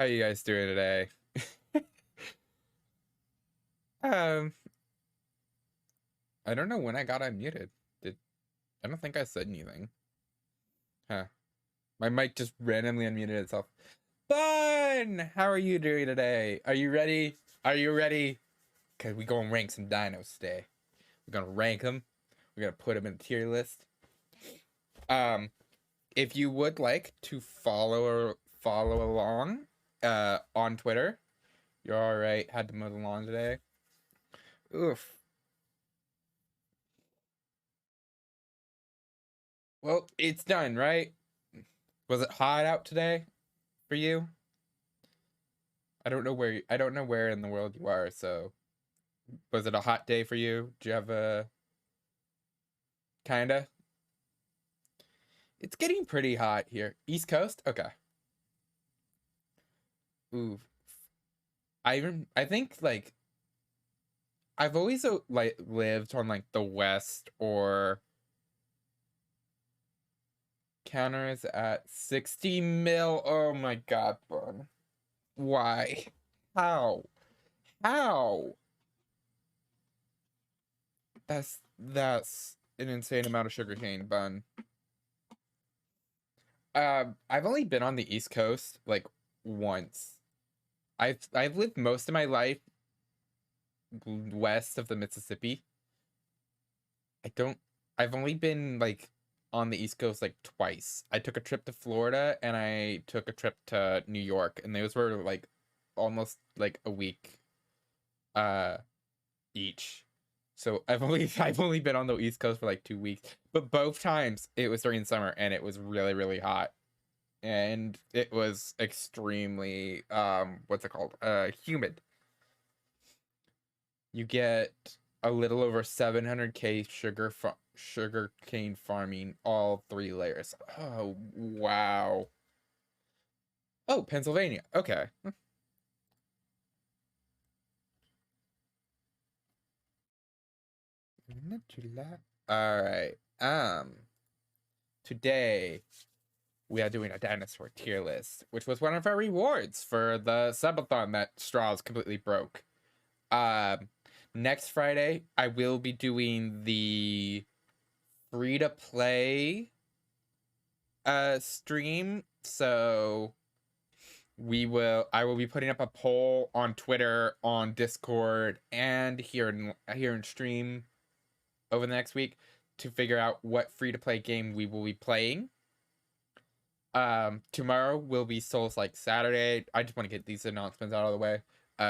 How you guys doing today? Um, I don't know when I got unmuted. Did I don't think I said anything. Huh. My mic just randomly unmuted itself. Fun! How are you doing today? Are you ready? Are you ready? Cause we gonna rank some dinos today. We're gonna rank them. We're gonna put them in a tier list. Um, if you would like to follow along, on Twitter, you're all right. Had to mow the lawn today. Oof. Well, it's done, right? Was it hot out today for you? I don't know where in the world you are, so was it a hot day for you? Do you have a kinda? It's getting pretty hot here. East Coast? Okay. Ooh. I think like I've always like lived on like the west or counter is at 60 mil. Oh my god, bun. Why? How? How? That's an insane amount of sugarcane, bun. I've only been on the East Coast like once. I've lived most of my life west of the Mississippi. I don't. I've only been like on the East Coast like twice. I took a trip to Florida and I took a trip to New York, and those were like almost like a week uh each. So I've only been on the East Coast for like 2 weeks, but both times it was during summer and it was really hot. And it was extremely what's it called, humid. You get a little over 700k sugar cane farming, all 3 layers. Oh wow. Oh, Pennsylvania. Okay. All right. Today we are doing a dinosaur tier list, which was one of our rewards for the subathon that Straws completely broke. Um, Next Friday, I will be doing the free to play stream. So I will be putting up a poll on Twitter, on Discord, and here in stream over the next week to figure out what free to play game we will be playing. Tomorrow will be Souls Like Saturday. I just want to get these announcements out of the way.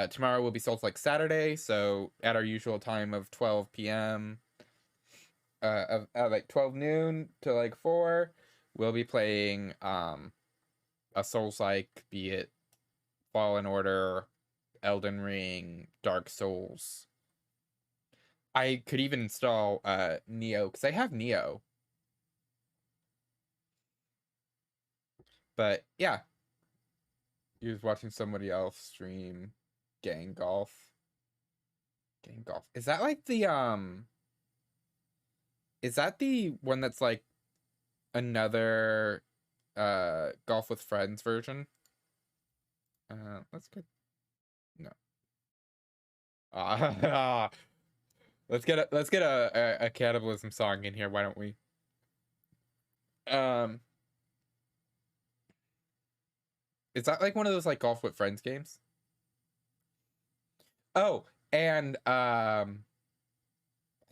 Tomorrow will be Souls Like Saturday, so at our usual time of 12 p.m. Of like 12 noon to like 4, we'll be playing a Souls like, be it Fallen Order, Elden Ring, Dark Souls. I could even install Neo because I have Neo. But yeah, he was watching somebody else stream Gang Golf. Gang Golf. Is that like the is that the one that's like another Golf with Friends version? Let's get no. Let's get a cannibalism song in here, why don't we? Um is that like one of those like Golf with Friends games? Oh, and I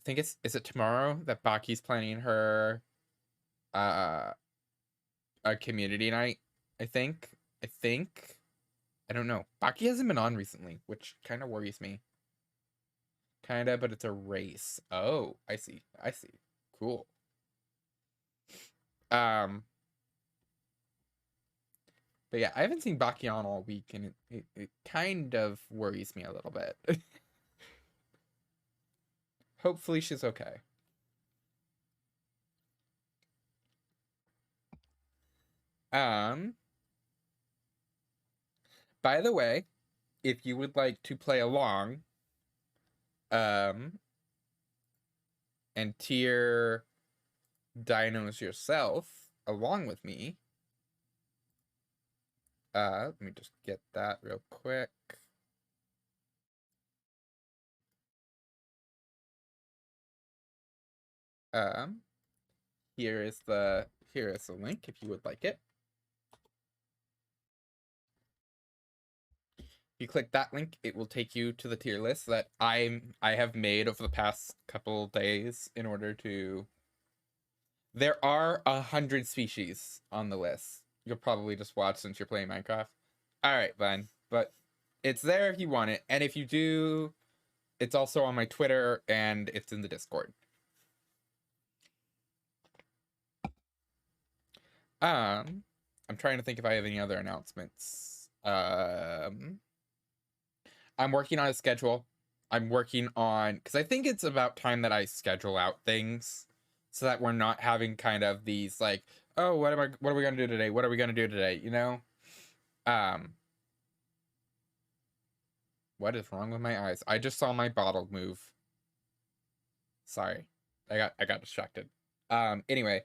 think is it tomorrow that Baki's planning her uh a community night? I think. I don't know. Baki hasn't been on recently, which kind of worries me. Kinda, but it's a race. Oh, I see. I see. Cool. Um, but yeah, I haven't seen Baki on all week, and it kind of worries me a little bit. Hopefully she's okay. Um, by the way, if you would like to play along, um, and tier dinos yourself along with me, Let me just get that real quick. Here is the link if you would like it. If you click that link, it will take you to the tier list that I have made over the past couple days in order to. There are 100 species on the list. You'll probably just watch since you're playing Minecraft. All right, fine, but it's there if you want it, and if you do, it's also on my Twitter and it's in the Discord. I'm trying to think if I have any other announcements. I'm working on a schedule. I'm working on, because I think it's about time that I schedule out things so that we're not having kind of these like, oh, what are we gonna do today? What are we gonna do today? You know? What is wrong with my eyes? I just saw my bottle move. Sorry. I got distracted. Anyway,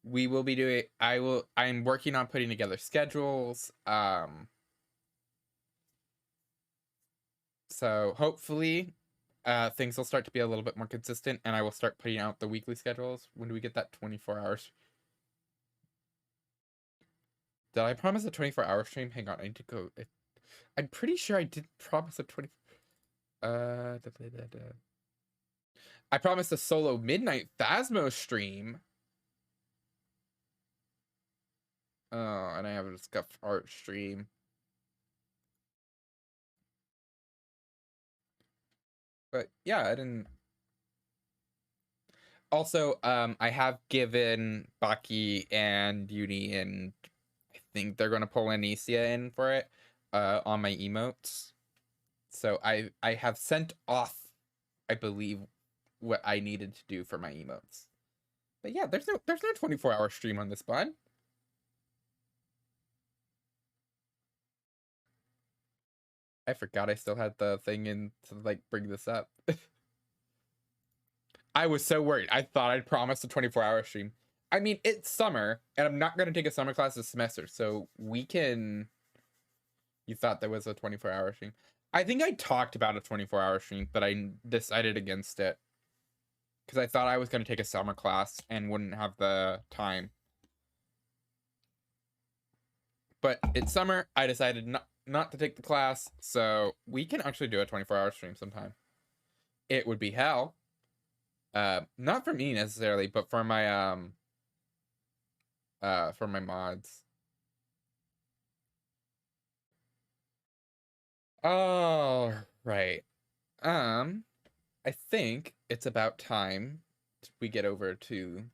we will be doing I'm working on putting together schedules. So hopefully things will start to be a little bit more consistent, and I will start putting out the weekly schedules. When do we get that 24 hours? Did I promise a 24-hour stream? Hang on, I need to go. I'm pretty sure I did promise a 20. I promised a solo midnight Phasmo stream. Oh, and I have a Scuff Art stream. But yeah, I didn't. Also, I have given Baki and Uni, and I think they're gonna pull Anicia in for it, on my emotes. So I have sent off, I believe, what I needed to do for my emotes. But yeah, there's no 24-hour stream on this bud. I forgot I still had the thing in to like bring this up. I was so worried. I thought I'd promised a 24-hour stream. I mean, it's summer, and I'm not going to take a summer class this semester, so we can. You thought there was a 24-hour stream? I think I talked about a 24-hour stream, but I decided against it because I thought I was going to take a summer class and wouldn't have the time. But it's summer. I decided not to take the class, so we can actually do a 24-hour stream sometime. It would be hell. Not for me necessarily, but for my mods. All right. I think it's about time we get over to.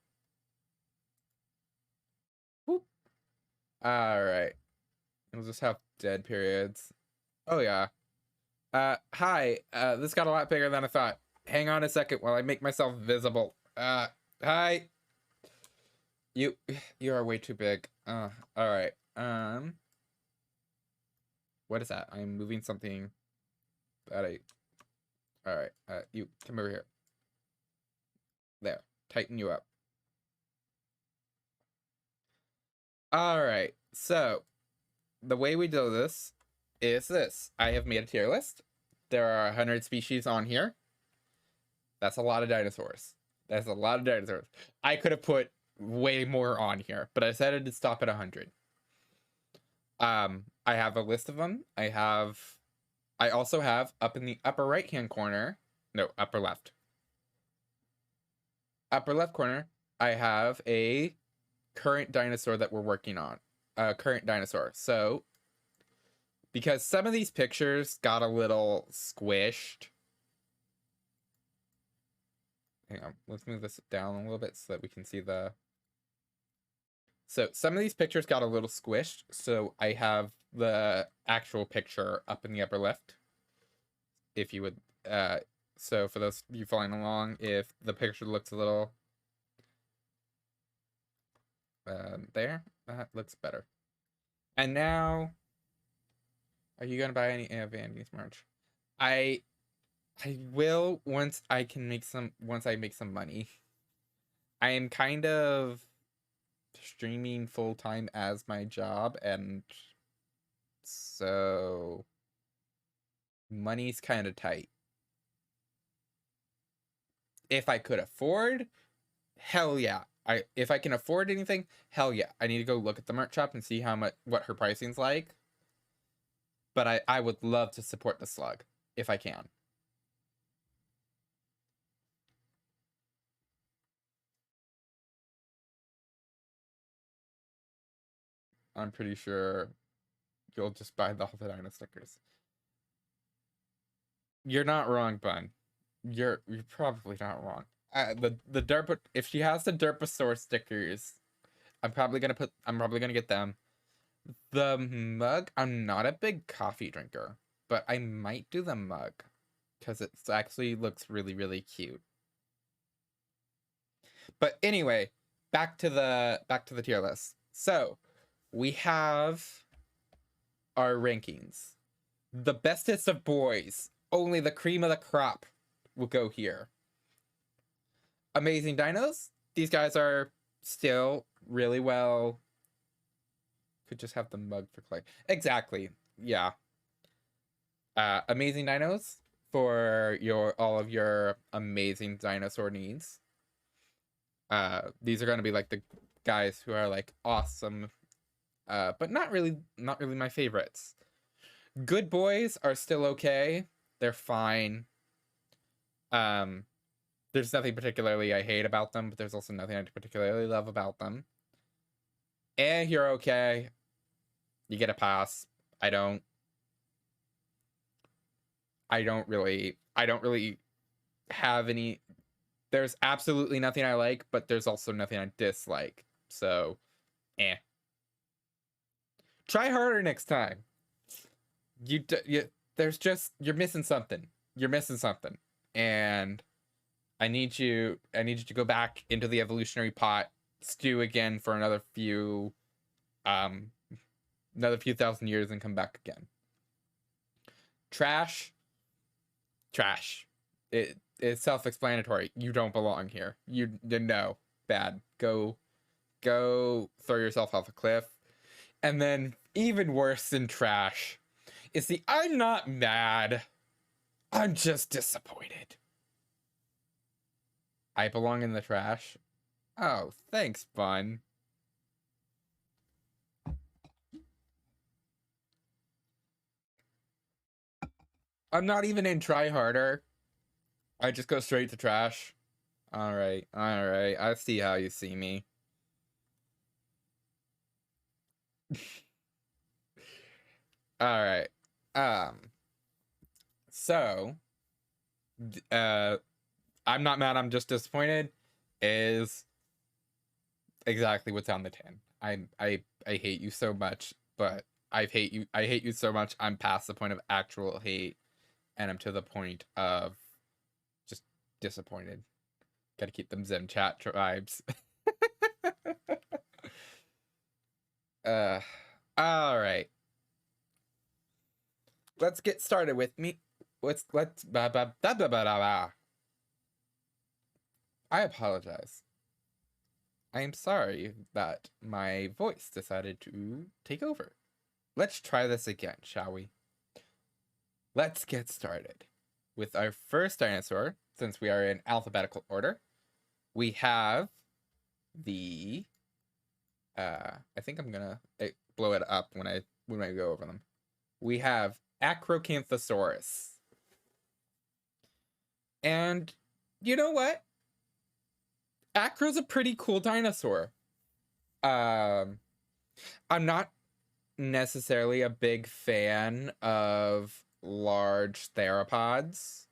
Whoop. All right. We'll just have dead periods. Oh yeah. Hi. This got a lot bigger than I thought. Hang on a second while I make myself visible. Hi. You are way too big. All right. What is that? I'm moving something that all right. You come over here. There. Tighten you up. All right. So, the way we do this is this. I have made a tier list. There are 100 species on here. That's a lot of dinosaurs. That's a lot of dinosaurs. I could have put way more on here, but I decided to stop at 100. I have a list of them. I also have up in the upper right hand corner, no, upper left corner, I have a current dinosaur that we're working on. Current dinosaur. So because some of these pictures got a little squished. Hang on, let's move this down a little bit so that we can see the. So some of these pictures got a little squished, so I have the actual picture up in the upper left. If you would, so for those of you following along, if the picture looks a little, there, that looks better. And now, are you gonna buy any of Andy's merch? I will once I make some money. I am kind of streaming full-time as my job, and So money's kind of tight. If I could afford, hell yeah. If I can afford anything, hell yeah. I need to go look at the merch shop and see what her pricing's like. But I would love to support the slug if I can. I'm pretty sure you'll just buy all the dino stickers. You're not wrong, Bun. You're probably not wrong. The derp, if she has the Derposaur stickers, I'm probably gonna get them. The mug, I'm not a big coffee drinker, but I might do the mug because it actually looks really, really cute. But anyway, back to the tier list. So we have our rankings. The bestest of boys, only the cream of the crop will go here. Amazing dinos, these guys are still really well. Could just have the mug for Clay. Exactly. Yeah. Amazing dinos for all of your amazing dinosaur needs. These are gonna be like the guys who are like awesome, but not really my favorites. Good boys are still okay. They're fine. There's nothing particularly I hate about them, but there's also nothing I particularly love about them. And you're okay. You get a pass. I don't really have any. There's absolutely nothing I like, but there's also nothing I dislike. So, try harder next time. You're missing something. You're missing something. And I need you to go back into the evolutionary pot, stew again for another few thousand years and come back again. Trash. It's self-explanatory. You don't belong here. You know, bad. Go throw yourself off a cliff. And then even worse than trash is I'm not mad. I'm just disappointed. I belong in the trash. Oh, thanks, Bun. I'm not even in try harder. I just go straight to trash. All right. I see how you see me. All right. So, I'm not mad. I'm just disappointed. Is exactly what's on the tin. I hate you so much, but I hate you so much. I'm past the point of actual hate, and I'm to the point of just disappointed. Gotta keep them Zen chat vibes. All right. Let's get started with me. I apologize. I am sorry that my voice decided to take over. Let's try this again, shall we? Let's get started with our first dinosaur, since we are in alphabetical order. We have the I think I'm gonna blow it up when I go over them. We have Acrocanthosaurus. And you know what? Acro's a pretty cool dinosaur. I'm not necessarily a big fan of large theropods,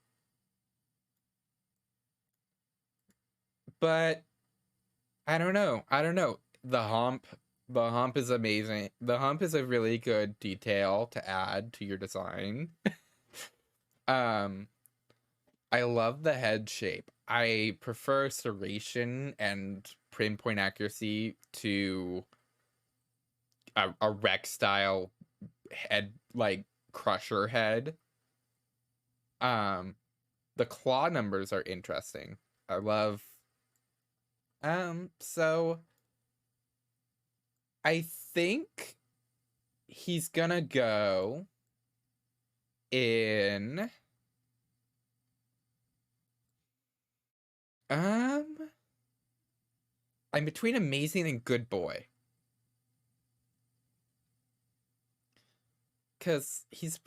but I don't know. The hump is amazing. The hump is a really good detail to add to your design. I love the head shape. I prefer serration and pinpoint accuracy to a Rex style head, like crusher head. The claw numbers are interesting. I love so I think he's gonna go in I'm between amazing and good boy. Cause he's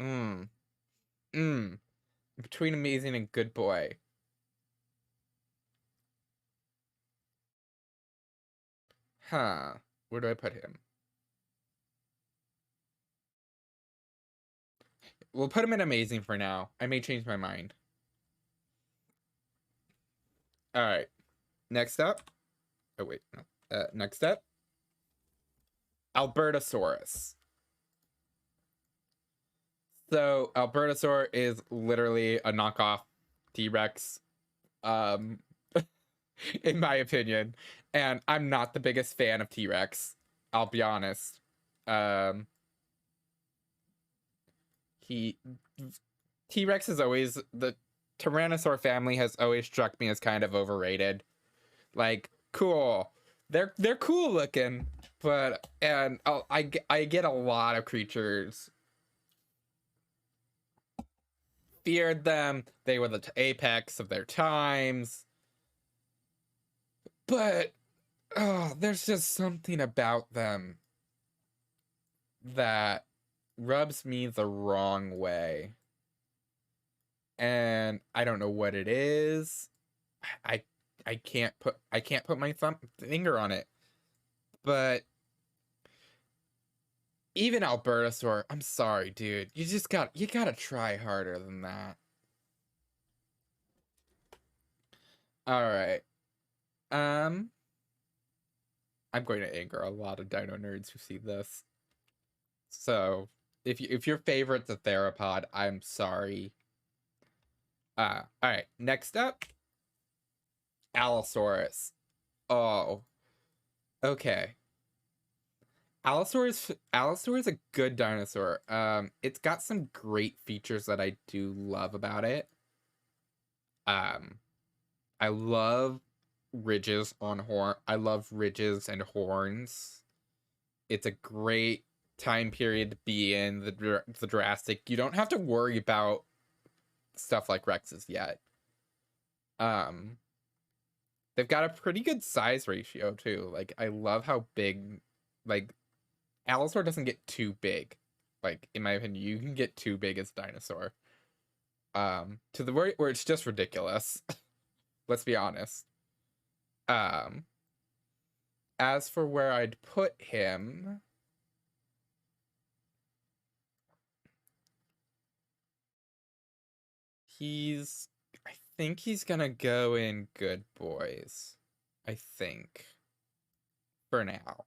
mm, between amazing and good boy. Huh. Where do I put him? We'll put him in amazing for now. I may change my mind. All right. Next up. Oh wait, no. Next up. Albertosaurus. So Albertosaur is literally a knockoff T-Rex. In my opinion. And I'm not the biggest fan of T-Rex. I'll be honest. T-Rex is always the Tyrannosaur family has always struck me as kind of overrated. Like, cool. They're cool looking, but I get a lot of creatures. Feared them. They were the apex of their times. But there's just something about them that rubs me the wrong way. And I don't know what it is. I can't put my finger on it. But even Albertosaur, I'm sorry, dude. You gotta try harder than that. All right. I'm going to anger a lot of dino nerds who see this. So if your favorite's a theropod, I'm sorry. All right. Next up, Allosaurus. Oh, okay. Allosaur is a good dinosaur. It's got some great features that I do love about it. I love ridges on horn. I love ridges and horns. It's a great time period to be in the Jurassic. You don't have to worry about stuff like Rex's yet. They've got a pretty good size ratio too. Like, I love how big, like, Allosaur doesn't get too big. Like, in my opinion, you can get too big as a dinosaur. To the where it's just ridiculous. Let's be honest. As for where I'd put him, I think he's gonna go in good boys. I think. For now.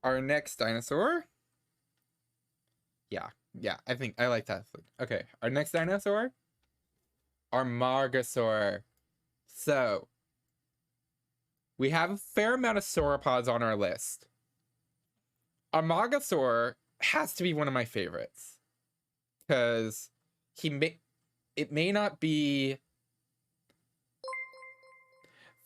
Our next dinosaur. Yeah, I think I like that. Okay, our next dinosaur. Our Margosaur. So, we have a fair amount of sauropods on our list. Our Margosaur has to be one of my favorites. Because it may not be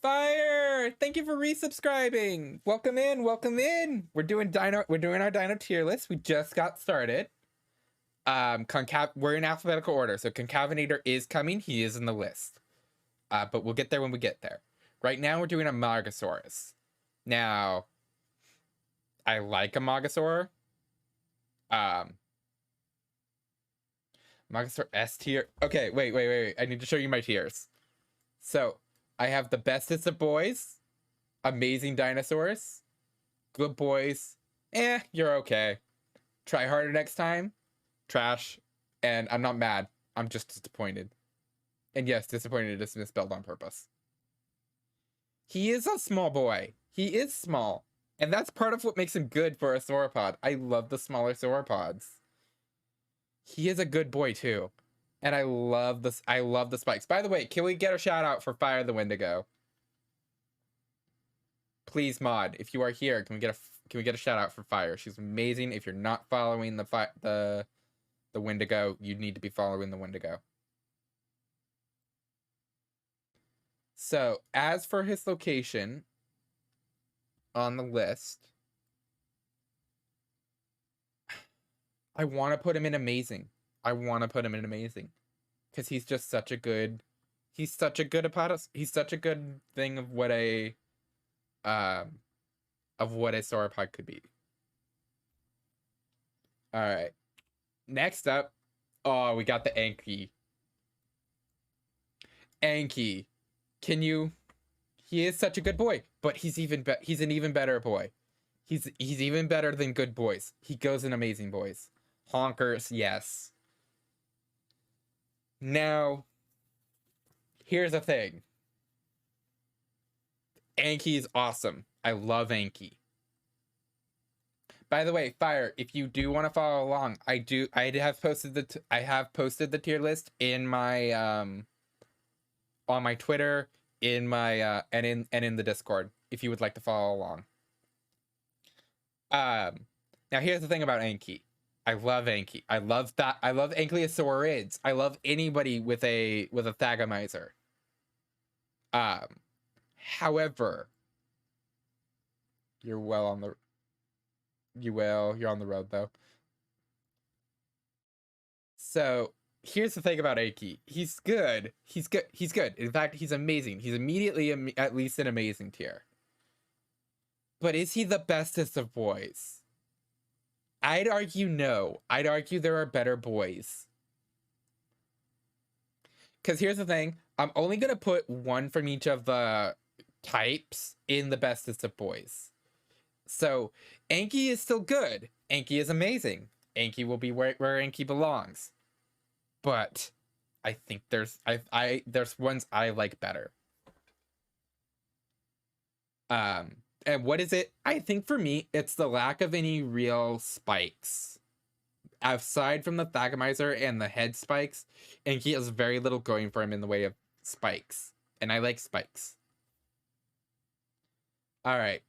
Fire! Thank you for resubscribing. Welcome in, welcome in. We're doing our dino tier list. We just got started. We're in alphabetical order, so Concavenator is coming. He is in the list. But we'll get there when we get there. Right now we're doing a Margosaurus. Now, I like a Margosaur. Margosaur S tier. Okay, wait. I need to show you my tiers. So, I have the bestest of boys, amazing dinosaurs, good boys, you're okay. Try harder next time, trash, and I'm not mad. I'm just disappointed. And yes, disappointed is misspelled on purpose. He is a small boy. He is small. And that's part of what makes him good for a sauropod. I love the smaller sauropods. He is a good boy too. And I love this. I love the spikes. By the way, can we get a shout out for Fire the Wendigo? Please, mod, if you are here, can we get a shout out for Fire? She's amazing. If you're not following the Wendigo, you need to be following the Wendigo. So, as for his location, on the list. I want to put him in amazing. I want to put him in amazing because he's just such a good. He's such a good he's such a good thing um of what a sauropod could be. All right. Next up, oh, we got the Anki. Anki, can you? He is such a good boy, but he's an even better boy. He's even better than good boys. He goes in amazing boys. Honkers, yes. Now, here's the thing. Anki is awesome. I love Anki. By the way, Fire, if you do want to follow along, I have posted the tier list in my on my Twitter, in my and in the Discord, if you would like to follow along. Now here's the thing about Anki. I love Anki. I love Ankylosaurids. I love anybody with a Thagomizer. However, you're on the road though. So here's the thing about Anki. He's good. He's good. In fact, he's amazing. He's immediately at least an amazing tier. But is he the bestest of boys? I'd argue no. I'd argue there are better boys. Because here's the thing. I'm only going to put one from each of the types in the bestest of boys. So, Anki is still good. Anki is amazing. Anki will be where Anki belongs. But I think there's ones I like better. And what is it? I think for me, it's the lack of any real spikes. Aside from the Thagomizer and the head spikes, Anki has very little going for him in the way of spikes. And I like spikes. Alright.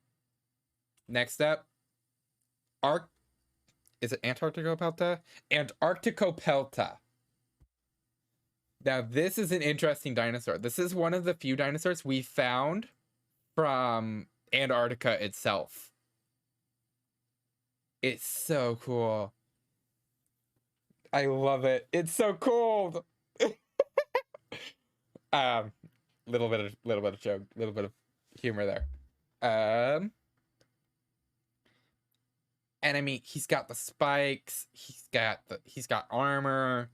Next up. Is it Antarcticopelta? Antarcticopelta. Now, this is an interesting dinosaur. This is one of the few dinosaurs we found from Antarctica itself. It's so cool. I love it. It's so cold. Little bit of joke, little bit of humor there. And I mean, he's got the spikes. He's got armor,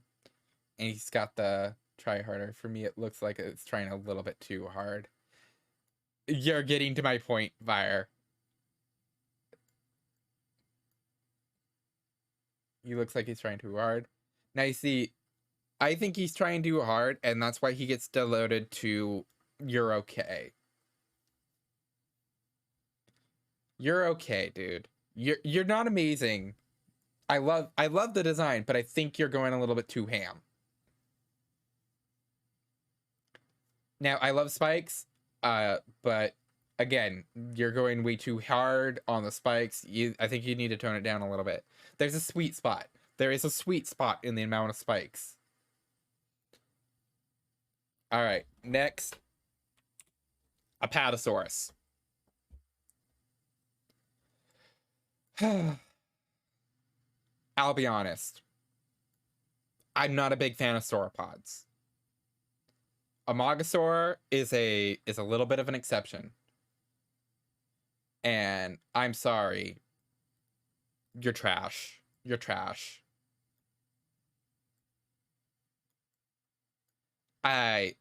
and he's got the try harder. For me, it looks like it's trying a little bit too hard. You're getting to my point, Fire. He looks like he's trying too hard. Now you see, I think he's trying too hard, and that's why he gets deloaded to you're okay. You're okay, dude. You're not amazing. I love the design, but I think you're going a little bit too ham. Now, I love spikes, but again, you're going way too hard on the spikes. I think you need to tone it down a little bit. There's a sweet spot. There is a sweet spot in the amount of spikes. All right, next, Apatosaurus. I'll be honest. I'm not a big fan of sauropods. Amogosaur is a little bit of an exception. And I'm sorry. You're trash. You're trash. I'm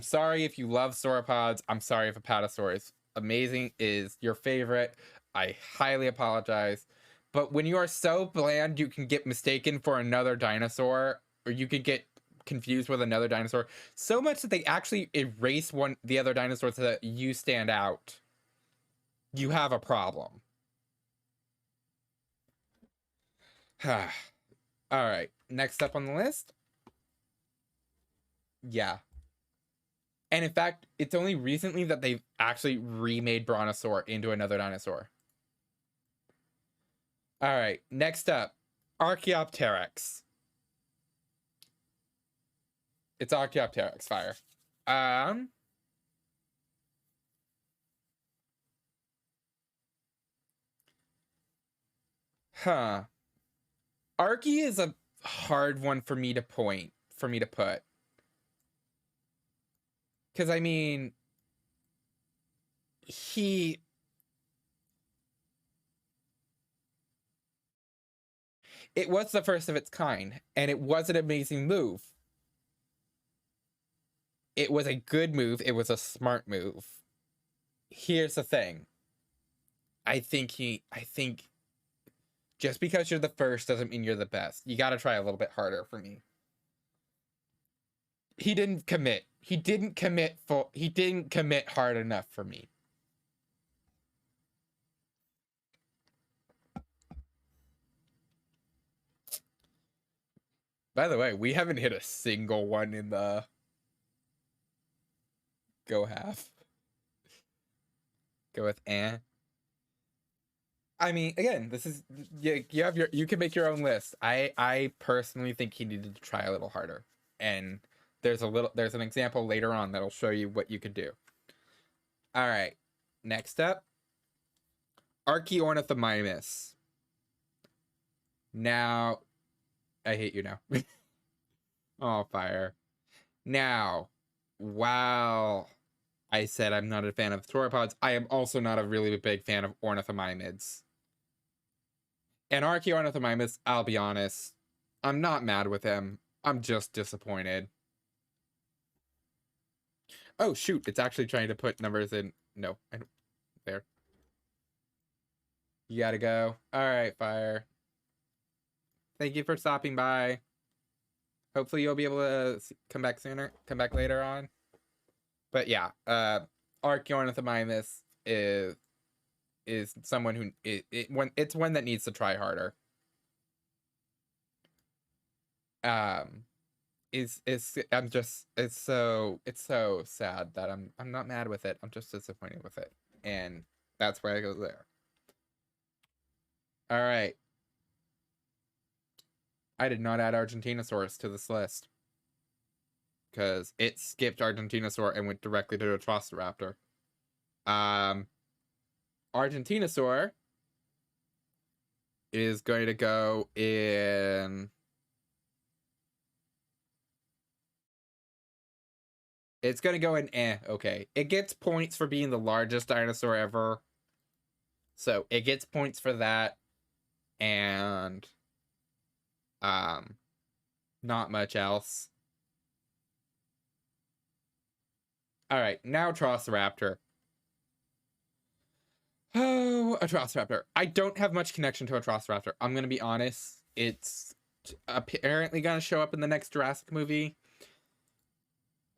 sorry if you love sauropods. I'm sorry if Apatosaurus amazing is your favorite. I highly apologize. But when you are so bland, you can get mistaken for another dinosaur, or you could get confused with another dinosaur so much that they actually erase the other dinosaur so that you stand out. You have a problem. All right, next up on the list. Yeah. And in fact, it's only recently that they've actually remade Brontosaur into another dinosaur. All right, next up, Archaeopteryx. It's Archaeopteryx, Fire. Huh. Arky is a hard one for me to put. Because, I mean, it was the first of its kind, and it was an amazing move. It was a good move. It was a smart move. Here's the thing. I think just because you're the first doesn't mean you're the best. You got to try a little bit harder for me. He didn't commit. He didn't commit hard enough for me. By the way, we haven't hit a single one in the go half. Go with eh. I mean, again, this is you can make your own list. I personally think he needed to try a little harder. And there's an example later on that'll show you what you could do. All right. Next up, Archaeornithomimus. Now, I hate you now. Oh, fire. Now, while I said I'm not a fan of sauropods, I am also not a really big fan of ornithomimids. And Archaeornithomimus, I'll be honest, I'm not mad with him. I'm just disappointed. Oh, shoot. It's actually trying to put numbers in. No, I don't. There. You gotta go. All right, fire. Thank you for stopping by. Hopefully you'll be able to come back sooner. Come back later on. But yeah, Archaeornithomimus is someone who it's one that needs to try harder. It's so sad that I'm not mad with it. I'm just disappointed with it, and that's why I go there. All right. I did not add Argentinosaurus to this list because it skipped Argentinosaur and went directly to Atrociraptor. Argentinosaur is going to go in. It's going to go in okay. It gets points for being the largest dinosaur ever. So it gets points for that. And not much else. All right, now Atrociraptor. Oh, Atrociraptor. I don't have much connection to Atrociraptor. I'm going to be honest. It's apparently going to show up in the next Jurassic movie.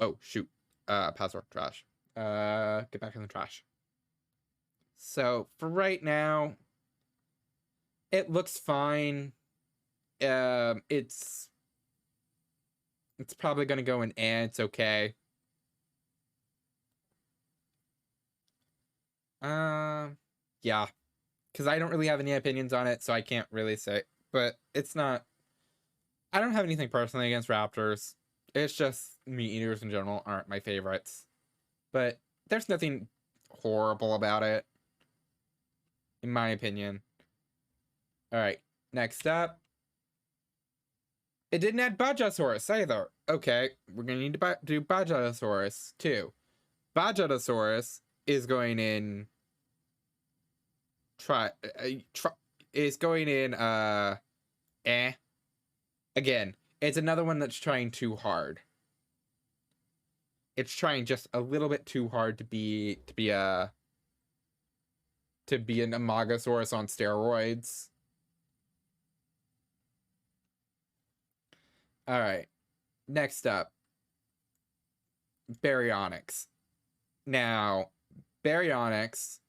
Oh, shoot. Password. Trash. Get back in the trash. So, for right now, it looks fine. It's probably going to go in it's okay. Yeah. Because I don't really have any opinions on it, so I can't really say. But it's not... I don't have anything personally against raptors. It's just meat eaters in general aren't my favorites. But there's nothing horrible about it, in my opinion. Alright, next up. It didn't add Bajosaurus either. Okay, we're going to need to do Bajosaurus too. Bajosaurus is going in... is going in again, it's another one that's trying too hard. It's trying just a little bit too hard to be an Amogosaurus on steroids. All right, next up, Baryonyx. Now, Baryonyx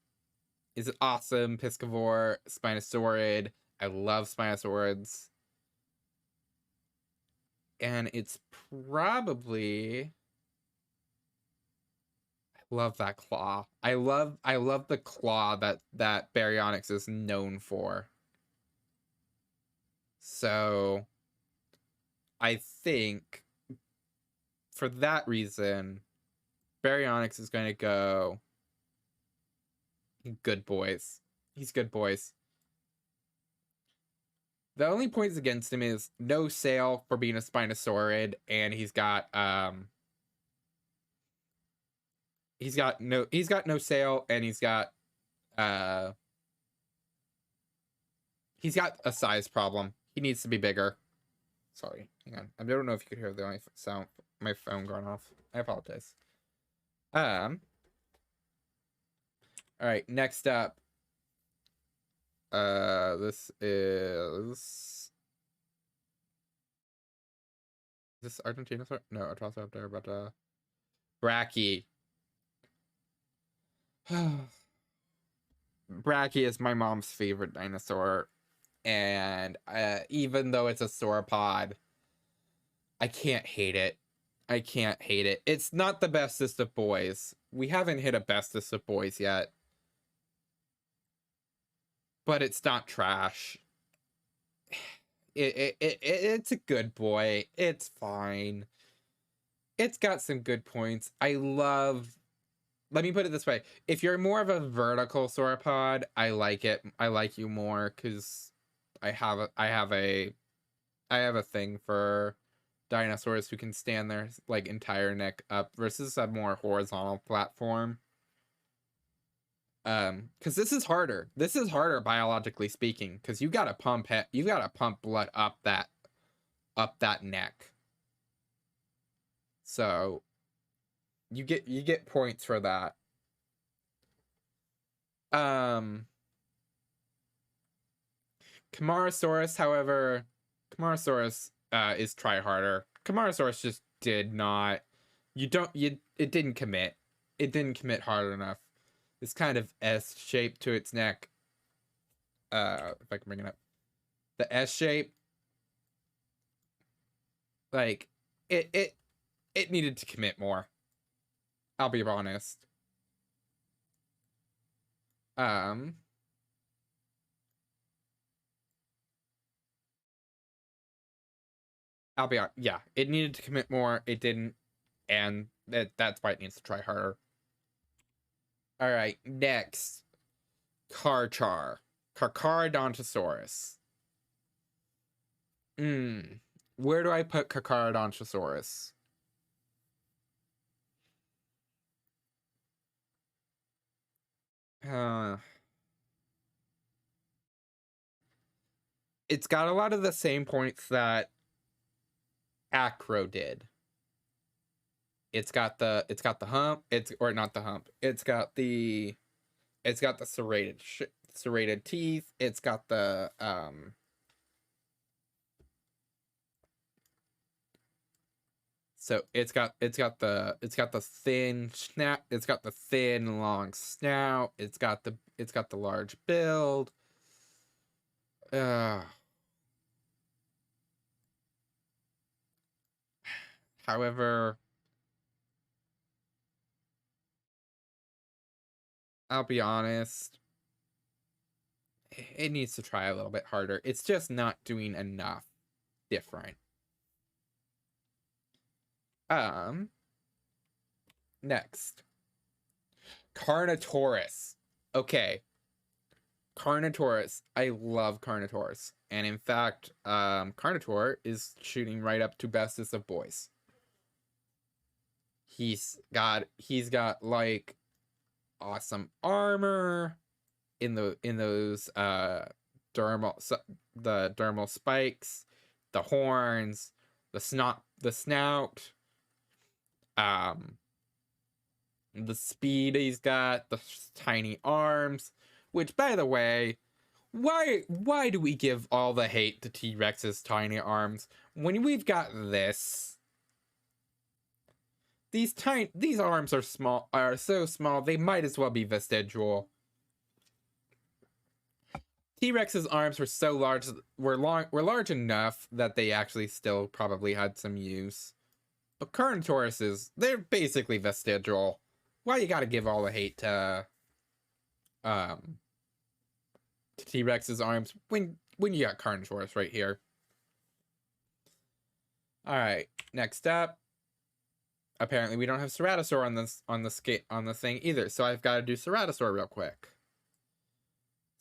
is an awesome piscivore, Spinosaurid. I love Spinosaurids. And it's probably... I love that claw. I love the claw that Baryonyx is known for. So I think for that reason, Baryonyx is going to go good boys. He's good boys. The only points against him is no sail for being a Spinosaurid, and he's got no sail, and he's got a size problem. He needs to be bigger. Sorry, hang on. I don't know if you could hear the sound my phone going off. I apologize. All right, next up. This is this Argentina? No, Artosaurus, but Bracky. Bracky is my mom's favorite dinosaur, and even though it's a sauropod, I can't hate it. I can't hate it. It's not the bestest of boys. We haven't hit a bestest of boys yet, but it's not trash. It's a good boy. It's fine. It's got some good points. Let me put it this way. If you're more of a vertical sauropod, I like it. I like you more because I have a thing for dinosaurs who can stand their like entire neck up versus a more horizontal platform. Because this is harder. This is harder biologically speaking, because you gotta pump blood up that neck. So you get points for that. Camarasaurus, however, is try harder. Camarasaurus just did not. It didn't commit. It didn't commit hard enough. This kind of S shape to its neck. If I can bring it up, the S shape, like it needed to commit more. I'll be honest. I'll be honest. Yeah, it needed to commit more. It didn't, and that's why it needs to try harder. All right, next, Carcharodontosaurus. Where do I put Carcharodontosaurus? It's got a lot of the same points that Acro did. It's got the hump. Or not the hump. It's got the serrated teeth. It's got the so it's got the thin snout. It's got the thin long snout. It's got the large build. However, I'll be honest, it needs to try a little bit harder. It's just not doing enough different. Next, Carnotaurus. Okay, Carnotaurus. I love Carnotaurus, and in fact, Carnotaur is shooting right up to bestest of boys. He's got like awesome armor in those dermal spikes, the horns, the snout, the speed he's got, the tiny arms, which, by the way, why do we give all the hate to T-Rex's tiny arms when we've got this? These arms are so small they might as well be vestigial. T-Rex's arms were large enough that they actually still probably had some use. But Carnotaurus's, they're basically vestigial. Why you gotta give all the hate to T-Rex's arms when you got Carnotaurus right here? All right, next up. Apparently we don't have Ceratosaur on the thing either, so I've got to do Ceratosaur real quick.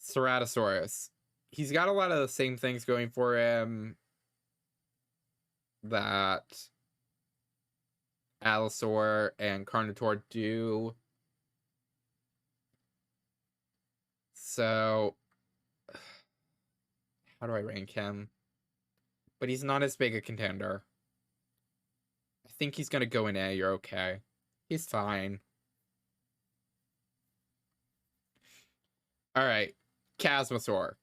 Ceratosaurus. he's got a lot of the same things going for him that Allosaur and Carnotaur do. So, how do I rank him? But he's not as big a contender. I think he's gonna go in A. You're okay. He's fine. All right, Chasmosaur.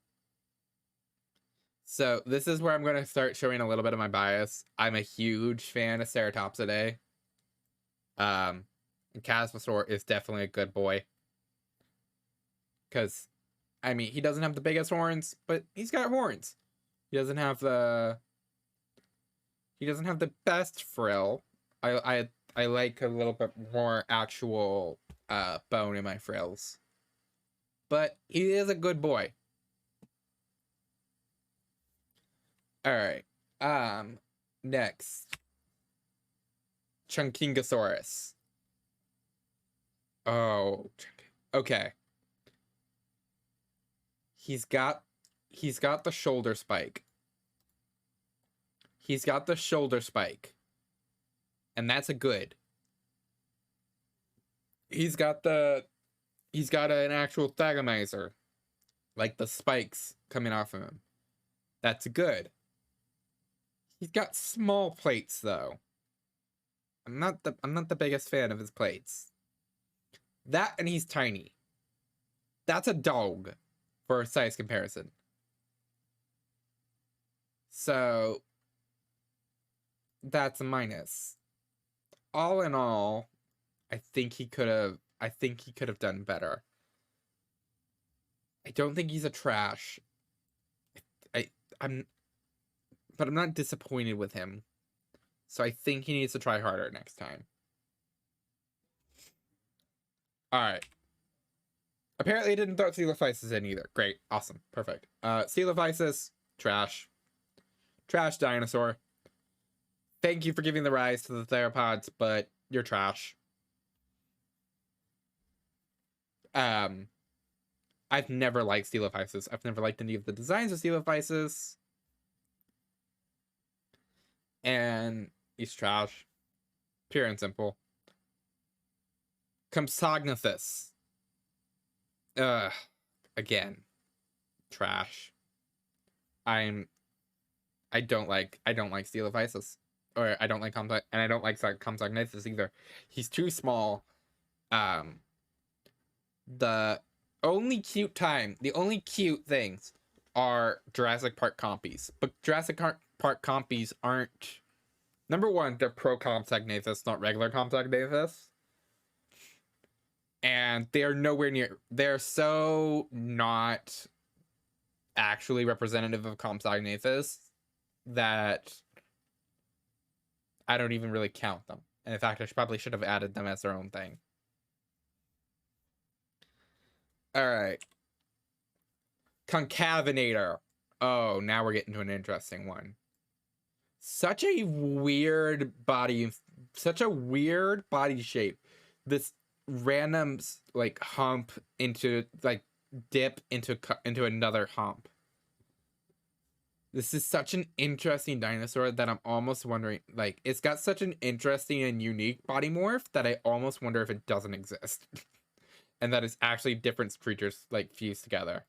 So this is where I'm going to start showing a little bit of my bias. I'm a huge fan of Ceratopsidae. And Chasmosaur is definitely a good boy. Because, I mean, he doesn't have the biggest horns, but he's got horns. He doesn't have the best frill. I like a little bit more actual bone in my frills. But he is a good boy. All right. Next. Chunkingosaurus. Oh, okay. He's got the shoulder spike. He's got the shoulder spike. And that's a good. He's got an actual thagomizer. Like the spikes coming off of him. That's good. He's got small plates though. I'm not the biggest fan of his plates. That and he's tiny. That's a dog for a size comparison. So that's a minus. All in all, I think he could have done better. I don't think he's a trash. But I'm not disappointed with him. So I think he needs to try harder next time. Alright. Apparently he didn't throw Coelophysis in either. Great. Awesome. Perfect. Coelophysis, trash. Trash dinosaur. Thank you for giving the rise to the theropods, but you're trash. I've never liked Coelophysis. I've never liked any of the designs of Coelophysis. And he's trash. Pure and simple. Compsognathus. Again. Trash. I don't like Coelophysis. Or I don't like Compsognathus either. He's too small. The only cute things are Jurassic Park compies. But Jurassic Park compies aren't... Number one, they're pro Compsognathus, not regular Compsognathus. And they're nowhere near... They're so not actually representative of Compsognathus that I don't even really count them. And in fact, I probably should have added them as their own thing. Alright. Concavinator. Oh, now we're getting to an interesting one. Such a weird body shape. This random like hump into like dip into another hump. This is such an interesting dinosaur that I'm almost wondering, like, it's got such an interesting and unique body morph that I almost wonder if it doesn't exist. And that it's actually different creatures like fused together.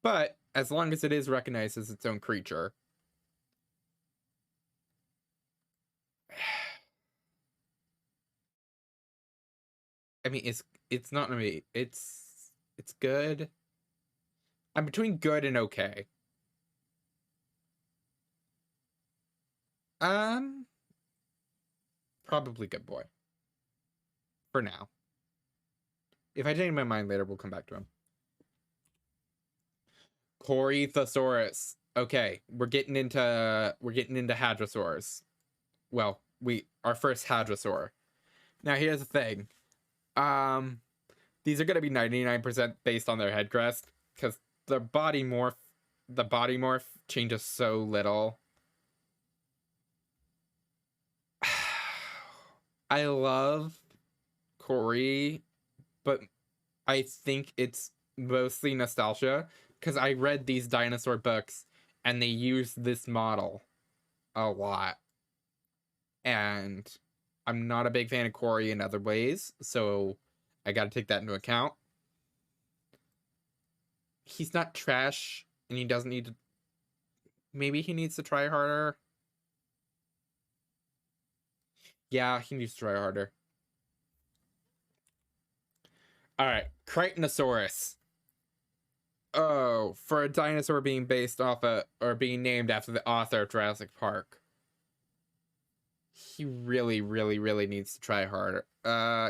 But as long as it is recognized as its own creature, I mean, it's not gonna be, it's good. I'm between good and okay. Probably good boy. For now. If I change my mind later, we'll come back to him. Corythosaurus. Okay, we're getting into hadrosaurs. Well, our first hadrosaur. Now here's the thing. These are gonna be 99% based on their head crest, because the body morph changes so little. I love Cory, but I think it's mostly nostalgia because I read these dinosaur books and they use this model a lot. And I'm not a big fan of Corey in other ways, so I gotta take that into account. He's not trash, and he doesn't need to... Maybe he needs to try harder. Yeah, he needs to try harder. Alright, Crichtonosaurus. Oh, for a dinosaur being based off or being named after the author of Jurassic Park. He really, really, really needs to try harder.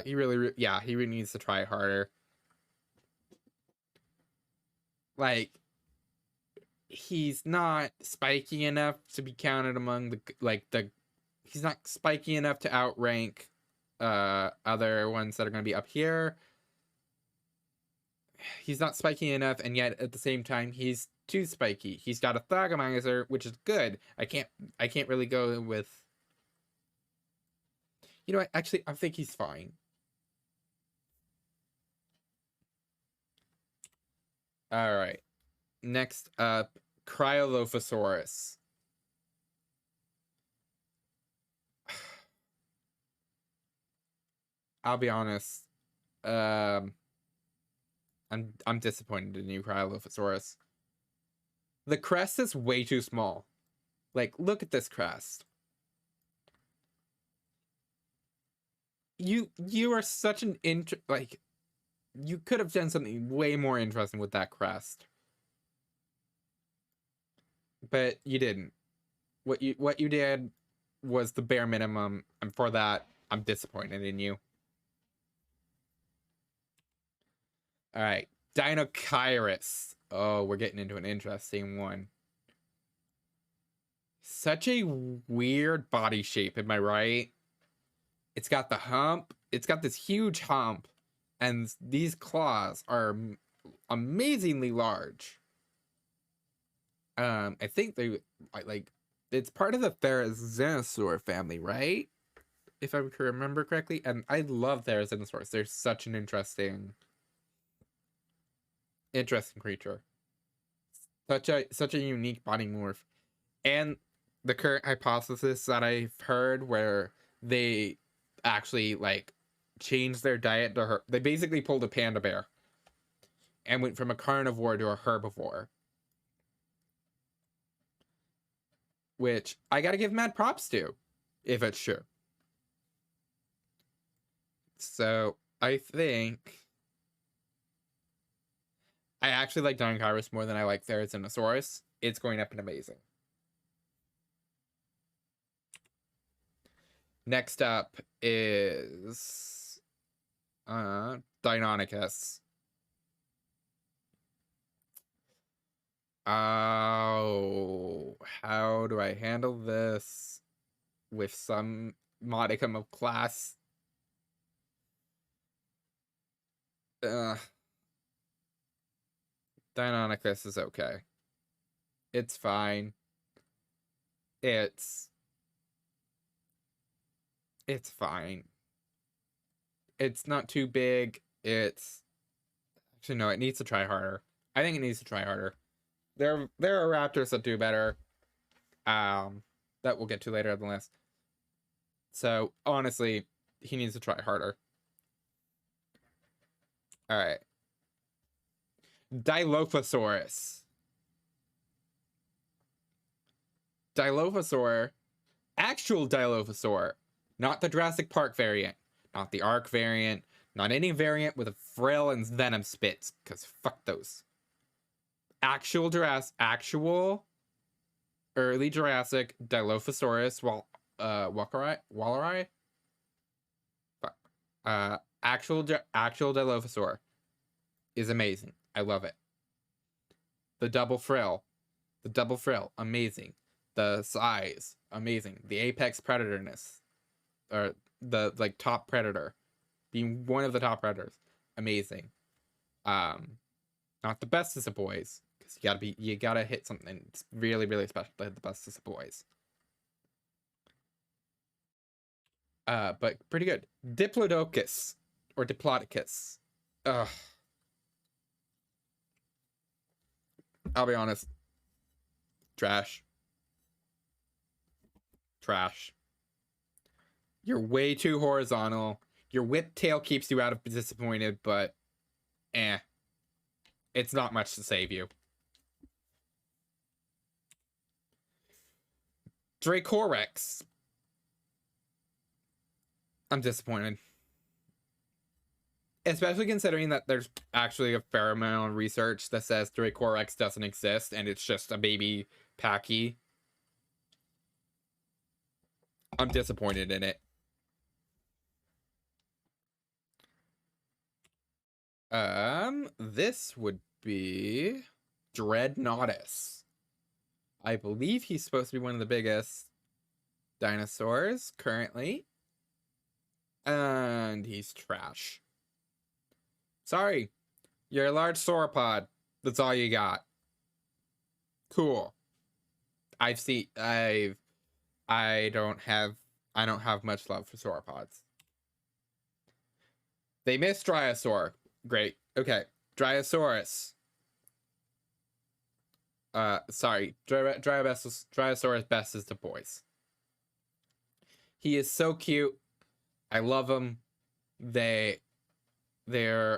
He really needs to try harder. Like, he's not spiky enough to be counted among he's not spiky enough to outrank other ones that are going to be up here. He's not spiky enough, and yet at the same time he's too spiky. He's got a Thagomizer, which is good. I can't really go with... You know what? Actually, I think he's fine. All right. Next up, Cryolophosaurus. I'll be honest. I'm disappointed in you, Cryolophosaurus. The crest is way too small. Like, look at this crest. You are such an you could have done something way more interesting with that crest. But you didn't. What you did was the bare minimum, and for that, I'm disappointed in you. Alright, Dinosaurus. Oh, we're getting into an interesting one. Such a weird body shape, am I right? It's got the hump. It's got this huge hump. And these claws are amazingly large. I think it's part of the Therizinosaur family, right? If I can remember correctly. And I love Therizinosaurs. They're such an interesting creature. Such a unique body morph. And the current hypothesis that I've heard where they actually changed their diet to they basically pulled a panda bear and went from a carnivore to a herbivore, which I gotta give mad props to if it's true. So I think I actually like Dinosaurus more than I like Therizinosaurus. It's going up in amazing. Next up is Deinonychus. Oh, how do I handle this with some modicum of class? Deinonychus is okay. It's fine. It's fine. It's not too big. Actually, no, it needs to try harder. I think it needs to try harder. There are raptors that do better. That we'll get to later on the list. So honestly, he needs to try harder. All right. Dilophosaurus. Dilophosaur, actual Dilophosaur, not the Jurassic Park variant, not the Ark variant, not any variant with a frill and venom spits, because fuck those. Actual early Jurassic Dilophosaurus walleri? Fuck. Actual Dilophosaur is amazing. I love it. The double frill, amazing. The size, amazing. The apex predatorness, or the top predator, being one of the top predators, amazing. Not the bestest of boys, because you gotta hit something really, really special to hit the bestest of boys. But pretty good. Diplodocus or Diplodocus. Ugh. I'll be honest. Trash. Trash. You're way too horizontal. Your whip tail keeps you out of disappointed, but it's not much to save you. Dracorex. I'm disappointed. Especially considering that there's actually a fair amount of research that says Dracorex doesn't exist and it's just a baby Packy. I'm disappointed in it. This would be Dreadnoughtus. I believe he's supposed to be one of the biggest dinosaurs currently. And he's trash. Sorry. You're a large sauropod. That's all you got. Cool. I don't have much love for sauropods. They missed Dryosaur. Great. Okay. Dryosaurus. Sorry. Dryosaurus best is the boys. He is so cute. I love them. They're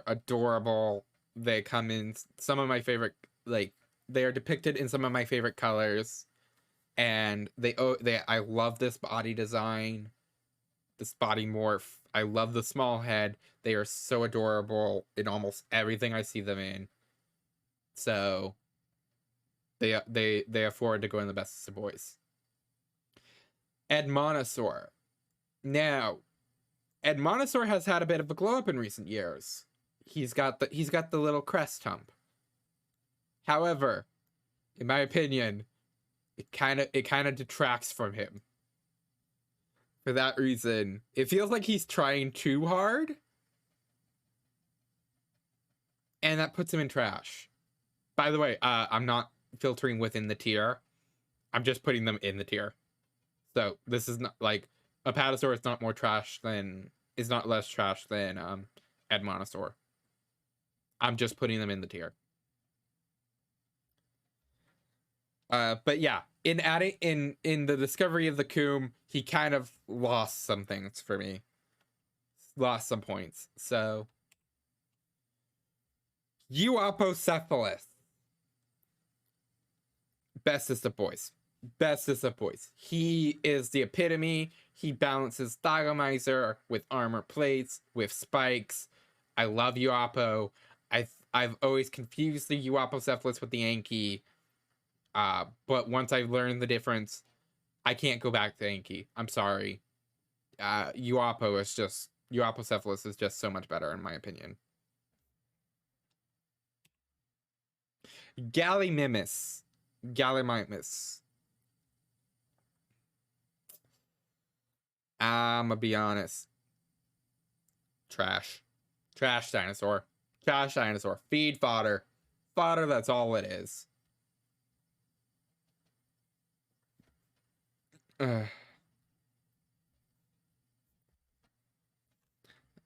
adorable. They come in some of my favorite, like, they are depicted in some of my favorite colors. And I love this body design. This body morph. I love the small head. They are so adorable in almost everything I see them in. So they afford to go in the best of boys. Admonosaur. Now, Admonosaur has had a bit of a glow up in recent years. He's got the little crest hump. However, in my opinion, it kind of detracts from him. For that reason, it feels like he's trying too hard. And that puts him in trash. By the way, I'm not filtering within the tier. I'm just putting them in the tier. So this is not like Apatosaur is not less trash than Admonosaur. I'm just putting them in the tier. But yeah, in the discovery of the Coom, he kind of lost some things for me. Lost some points. So Euoplocephalus. Bestest of boys. Bestest of boys. He is the epitome. He balances Thygomizer with armor plates, with spikes. I love Euoppo. I've always confused the Euoplocephalus with the Anki. But once I've learned the difference, I can't go back to Anki. I'm sorry. Euoplocephalus is just so much better in my opinion. Gallimimus. I'ma be honest. Trash dinosaur. Trash dinosaur. Feed fodder. Fodder, that's all it is.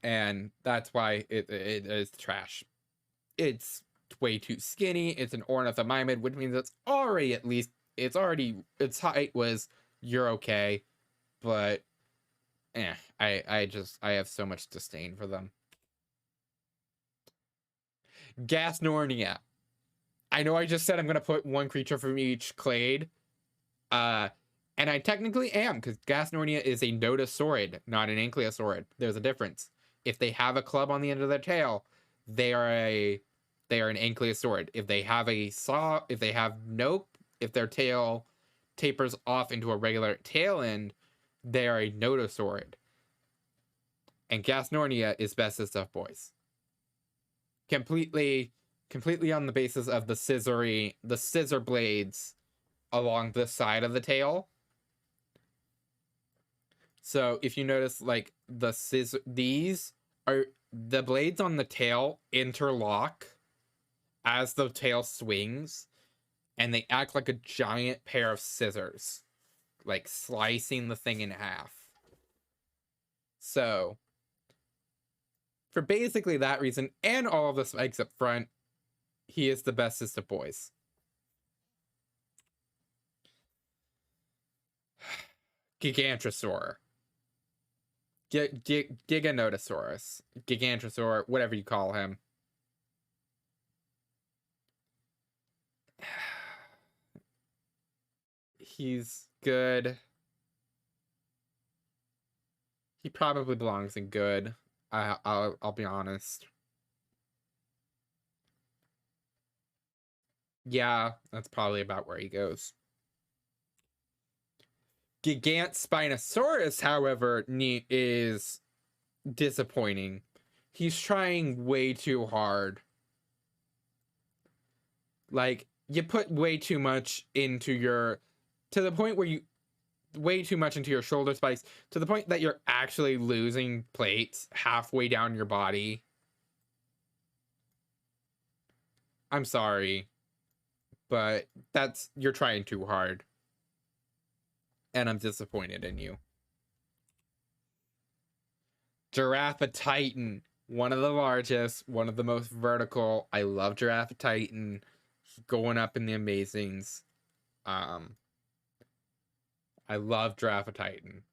And that's why it is trash. It's way too skinny. It's an ornithomimid, which means it's already its height was you're okay, but I have so much disdain for them. Gasnornia. I know I just said I'm gonna put one creature from each clade. And I technically am, because Gasnornia is a nodosaurid, not an ankylosaurid. There's a difference. If they have a club on the end of their tail, they are an ankylosaurid. If their tail tapers off into a regular tail end, they are a nodosaurid. And Gasnornia is bestest of boys. Completely on the basis of the scissor blades along the side of the tail. So if you notice, like, these are the blades on the tail interlock as the tail swings, and they act like a giant pair of scissors, like slicing the thing in half. So for basically that reason, and all of the spikes up front, he is the bestest of boys. Gigantosaur. Giganotosaurus. Gigantosaur, whatever you call him. He's good. He probably belongs in good. I'll be honest. Yeah, that's probably about where he goes. Gigant Spinosaurus, however, is disappointing. He's trying way too hard. Like, you put way too much into your... to the point where you... way too much into your shoulder spikes, to the point that you're actually losing plates halfway down your body. I'm sorry, but you're trying too hard. And I'm disappointed in you. Giraffe Titan, one of the largest, one of the most vertical. I love Giraffe Titan. Going up in the amazings. I love Giraffe Titan.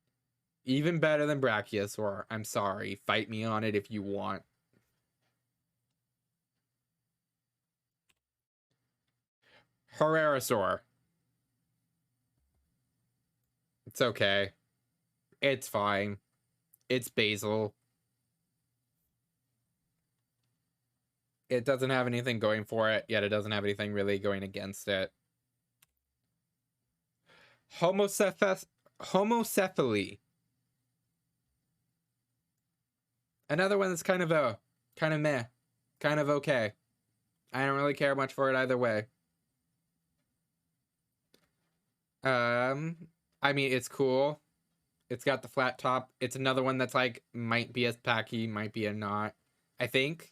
Even better than Brachiosaur. I'm sorry. Fight me on it if you want. Herrerasaur. It's okay. It's fine. It's basal. It doesn't have anything going for it, yet it doesn't have anything really going against it. Homocephaly. Another one that's kind of meh. Kind of okay. I don't really care much for it either way. I mean, it's cool. It's got the flat top. It's another one that's like, might be a packy, might be a not, I think.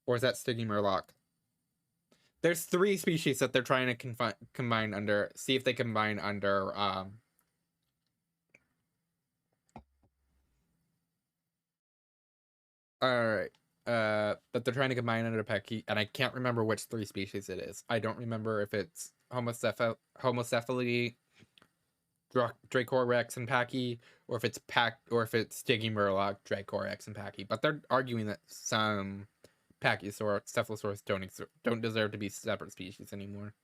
Or is that Stiggy Murloc? There's 3 species that they're trying to combine under. See if they combine under. Alright. That they're trying to combine under Pecky, and I can't remember which 3 species it is. I don't remember if it's Homocephaly, Dracorex, and Packy, or if it's Stiggy Murloc, Dracorex, and Packy. But they're arguing that some Pachyosaur, Cephalosaurus don't deserve to be separate species anymore.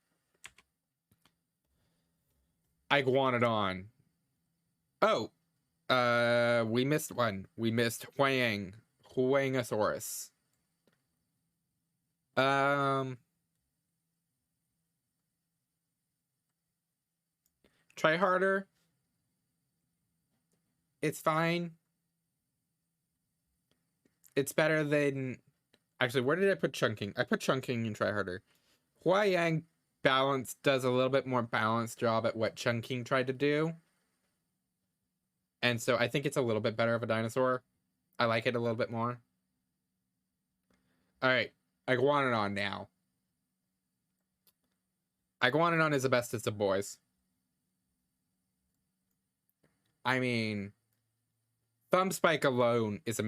Iguanodon. Oh, we missed one. We missed Huangosaurus. Try harder. It's fine. It's better than... Actually, where did I put chunking? I put chunking and try harder. Huayang balance does a little bit more balanced job at what chunking tried to do. And so I think it's a little bit better of a dinosaur. I like it a little bit more. Alright, Iguanodon now. Iguanodon is the bestest of boys. I mean, Thumbspike alone is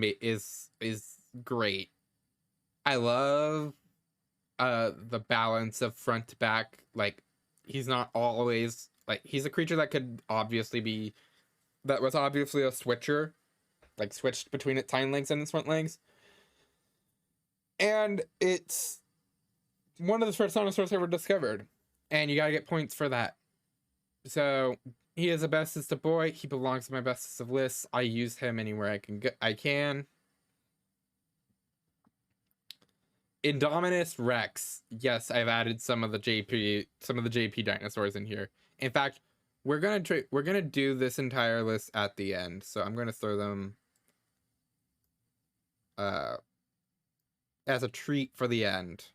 great. I love the balance of front to back. Like, he's not always like, he's a creature that could obviously be, that was obviously a switcher, like switched between its hind legs and its front legs. And it's one of the first dinosaurs ever discovered, and you gotta get points for that. So he is the bestest of boy. He belongs to my bestest of lists. I use him anywhere I can. Indominus Rex. Yes, I've added some of the JP dinosaurs in here. In fact, we're gonna do this entire list at the end, so I'm gonna throw them as a treat for the end.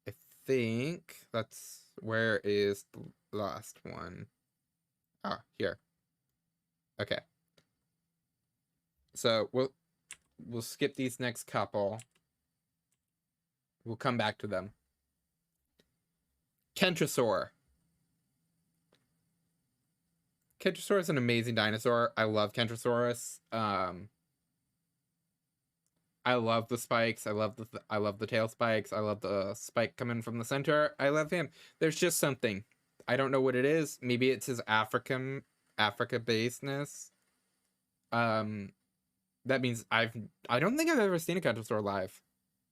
I think that's... where is the last one? Ah, here. Okay. So we'll skip these next couple. We'll come back to them. Kentrosaur. Kentrosaur is an amazing dinosaur. I love Kentrosaurus. I love the spikes. I love the tail spikes. I love the spike coming from the center. I love him. There's just something. I don't know what it is. Maybe it's his Africa basedness. That means I don't think I've ever seen a Kentrosaur live.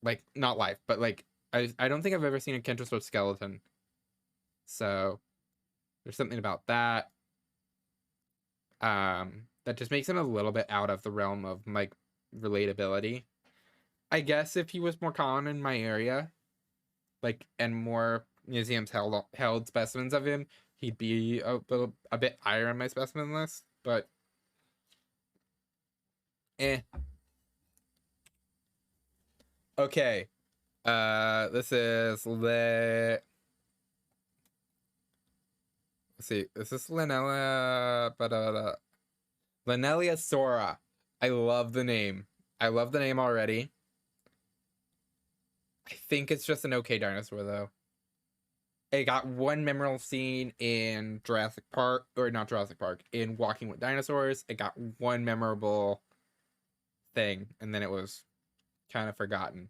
Like, not live, but like I don't think I've ever seen a Kentrosaur skeleton. So there's something about that. That just makes him a little bit out of the realm of like relatability. I guess if he was more common in my area, like, and more museums held specimens of him, he'd be a bit higher on my specimen list. But okay. This is let's see. This is Linella, Linelia Sora. I love the name. I love the name already. I think it's just an okay dinosaur though. It got one memorable scene in Jurassic Park, or not Jurassic Park, in Walking with Dinosaurs. It got one memorable thing, and then it was kind of forgotten.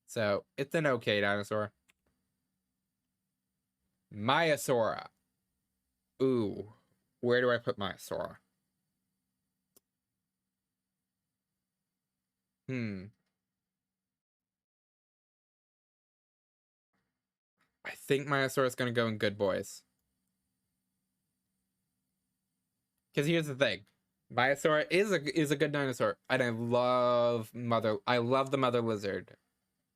So it's an okay dinosaur. Maiasaura. Ooh, where do I put Maiasaura? I think Maiasaura is gonna go in Good Boys. Because here's the thing. Maiasaura is a good dinosaur. And I love the mother lizard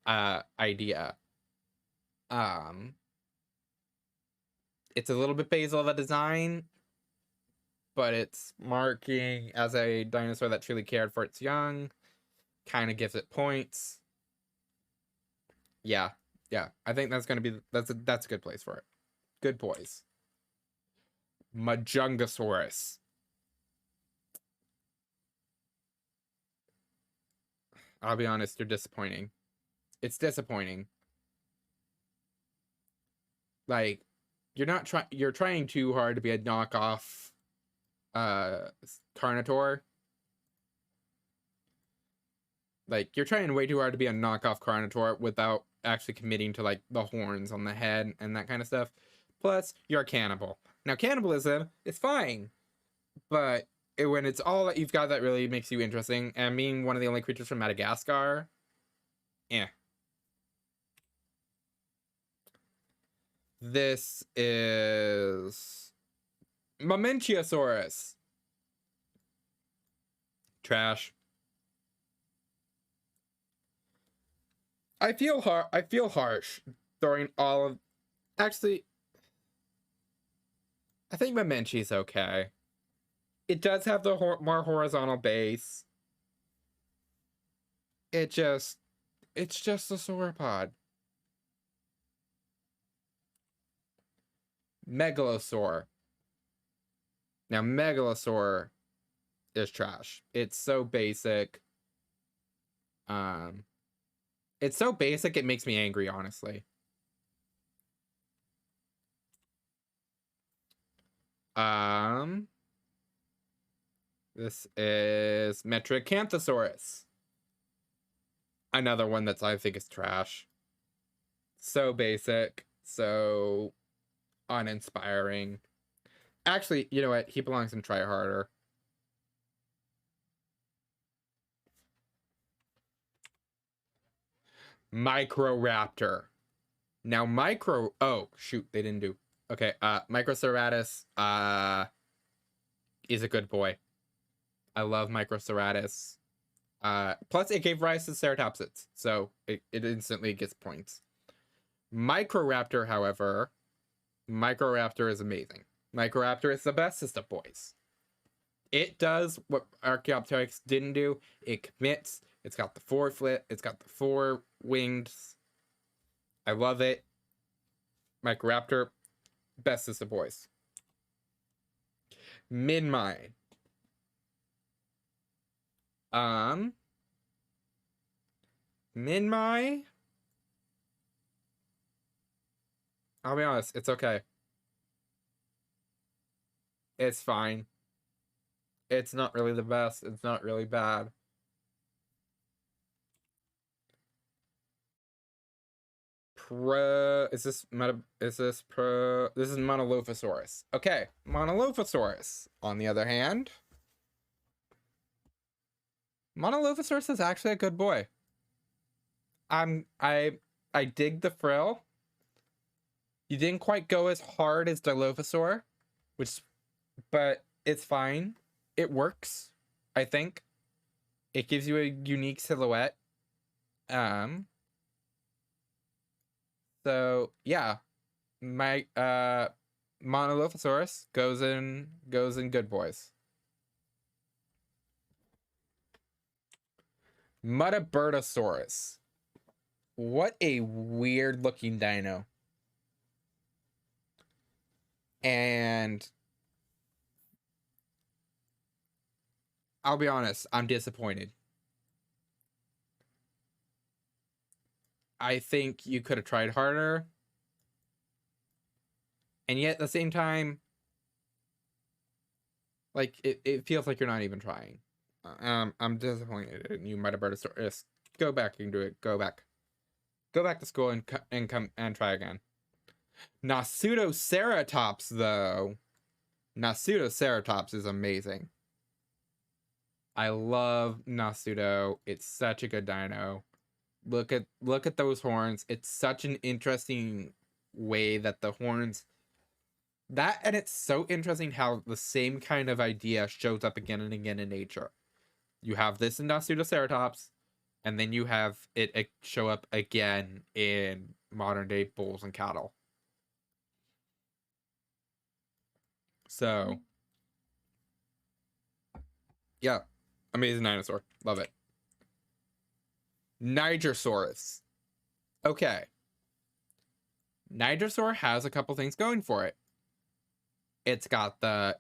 idea. It's a little bit basal of a design, but it's marking as a dinosaur that truly cared for its young. Kind of gives it points. Yeah. I think that's gonna be that's a good place for it. Good boys. Majungasaurus. I'll be honest, you're disappointing. It's disappointing. Like, you're trying too hard to be a knockoff Carnotaur. Like, you're trying way too hard to be a knockoff Carnotaur without actually committing to like the horns on the head and that kind of stuff. Plus, you're a cannibal. Now, cannibalism is fine, but when it's all that you've got that really makes you interesting, and being one of the only creatures from Madagascar, yeah. This is Momentiosaurus. Trash. I feel harsh throwing all of. Actually, I think Momentie's okay. It does have the more horizontal base. It's just a sauropod. Megalosaur. Now, Megalosaur is trash. It's so basic. It's so basic it makes me angry, honestly. This is Metricanthosaurus. Another one that's I think is trash. So basic, so uninspiring. Actually, you know what? He belongs in Try Harder. Microraptor. Now oh shoot, they didn't do. Okay, Microceratus is a good boy. I love Microceratus. Plus it gave rise to Ceratopsids, so it instantly gets points. Microraptor, however, Microraptor is amazing. Microraptor is the bestest of boys. It does what Archaeopteryx didn't do. It commits. It's got the foreflip. It's got the four wings. I love it. Microraptor, bestest of boys. Minmi. Minmi. I'll be honest, it's okay. It's fine. It's not really the best. It's not really bad. pro. Is this meta? Is this pro? This is Monolophosaurus. Okay, Monolophosaurus. On the other hand, Monolophosaurus is actually a good boy. I dig the frill. You didn't quite go as hard as Dilophosaur, but it's fine. It works, I think. It gives you a unique silhouette. So yeah, my Monolophosaurus goes in good boys. Mutaburtosaurus. What a weird looking dino. And I'll be honest, I'm disappointed. I think you could have tried harder. And yet at the same time, like it feels like you're not even trying. I'm disappointed in you, Mutaburtosaurus. Go back and do it. Go back to school and come and try again. Nasutoceratops, though. Nasutoceratops is amazing. I love Nasuto. It's such a good dino. Look at those horns. It's such an interesting way that the horns and it's so interesting how the same kind of idea shows up again and again in nature. You have this in Nasutoceratops, and then you have it show up again in modern day bulls and cattle. So yeah, amazing dinosaur. Love it. Nigersaurus. Okay. Nigersaur has a couple things going for it. It's got the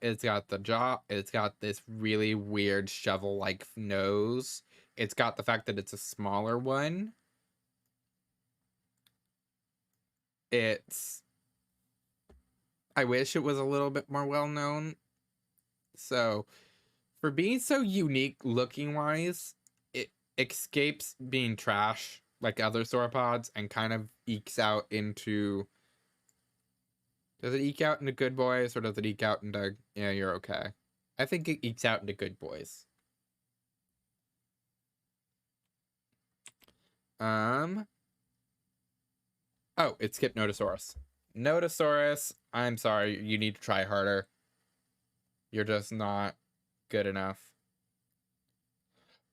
jaw, it's got this really weird shovel-like nose. It's got the fact that it's a smaller one. I wish it was a little bit more well known. So, for being so unique looking wise, it escapes being trash like other sauropods and kind of ekes out into. Does it eke out into good boys, or does it eke out into, yeah, you're okay? I think it ekes out into good boys. Oh, it skipped Notosaurus. Notosaurus, I'm sorry, you need to try harder. You're just not good enough.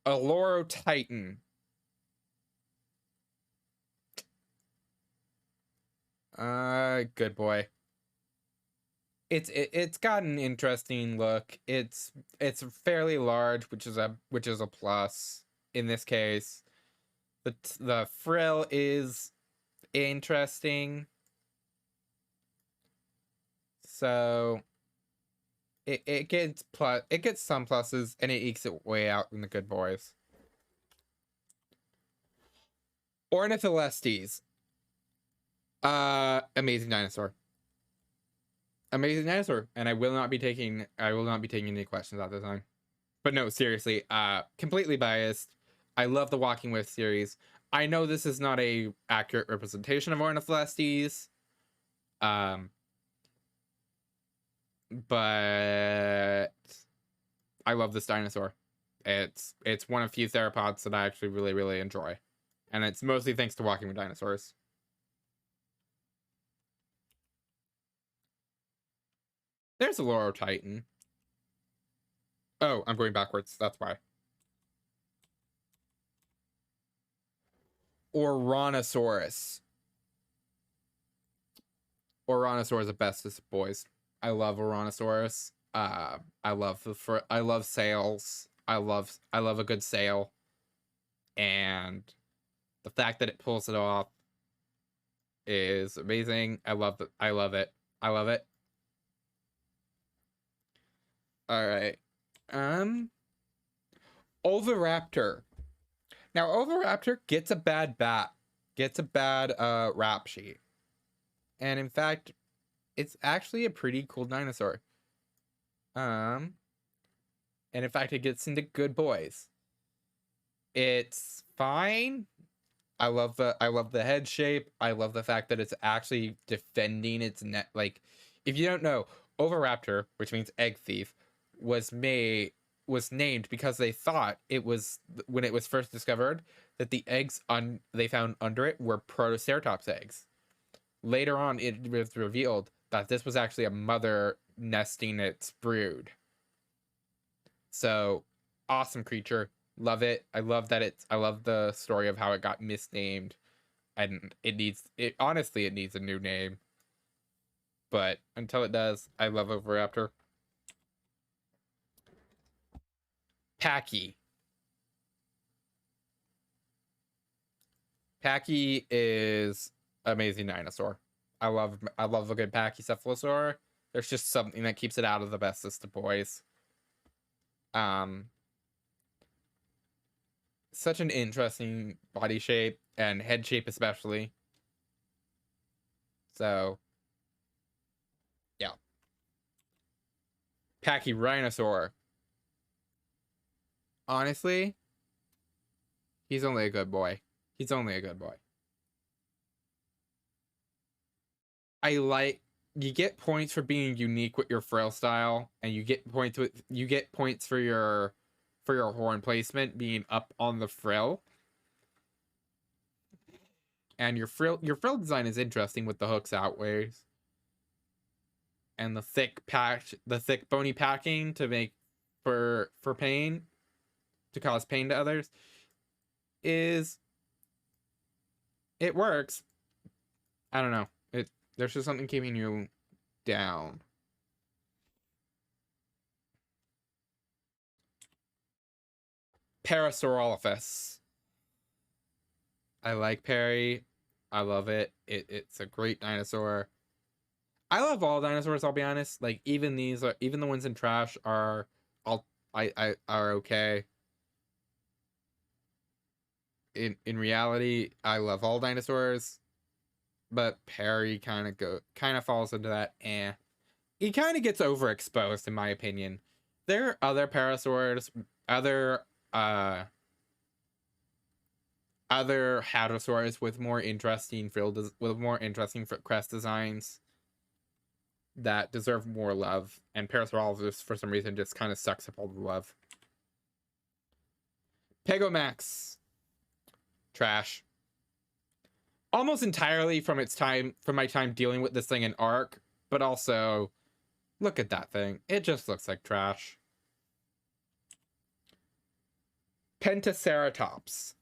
Olorotitan. Good boy. It's got an interesting look. It's fairly large, which is a plus in this case. The frill is interesting. So it gets some pluses, and it ekes it way out in the good boys. Ornitholestes. Amazing dinosaur. Amazing dinosaur, and I will not be taking any questions at this time. But no, seriously, completely biased. I love the Walking With series. I know this is not a accurate representation of Ornitholestes, but I love this dinosaur. It's one of few theropods that I actually really, really enjoy, and it's mostly thanks to Walking With Dinosaurs. There's a Olorotitan. Oh, I'm going backwards. That's why. Oranosaurus. Oranosaurus is the bestest boys. I love Oranosaurus. I love sails. I love a good sail. And the fact that it pulls it off is amazing. I love it. I love it. All right. Oviraptor. Now, Oviraptor gets a bad rap sheet. And in fact, it's actually a pretty cool dinosaur. And in fact, it gets into good boys. It's fine. I love the head shape. I love the fact that it's actually defending its net. Like, if you don't know, Oviraptor, which means egg thief, was made was named because they thought it was, when it was first discovered, that the eggs they found under it were Protoceratops eggs. Later on, it was revealed that this was actually a mother nesting its brood. So, awesome creature. Love it. I love the story of how it got misnamed, and it honestly, it needs a new name. But until it does, I love Oviraptor. Packy. Packy is amazing dinosaur. I love a good Pachycephalosaur. There's just something that keeps it out of the bestest of boys. Such an interesting body shape and head shape especially. So yeah. Pachyrhinosaur. Honestly, he's only a good boy. He's only a good boy. You get points for being unique with your frill style, and you get points for your horn placement being up on the frill. And your frill design is interesting with the hooks outways. And the thick bony packing to make for pain, to cause pain to others, it works. I don't know. There's just something keeping you down. Parasaurolophus. I like Perry. I love it. It's a great dinosaur. I love all dinosaurs, I'll be honest. Like, even the ones in trash are are okay. In reality, I love all dinosaurs, but Perry kind of falls into that he kind of gets overexposed in my opinion. There are other parasaurs, other hadrosaurs with more interesting crest designs that deserve more love, and Parasaurolophus for some reason just kind of sucks up all the love. Pegomax. Trash. Almost entirely from my time dealing with this thing in Ark, but also, look at that thing. It just looks like trash. Pentaceratops.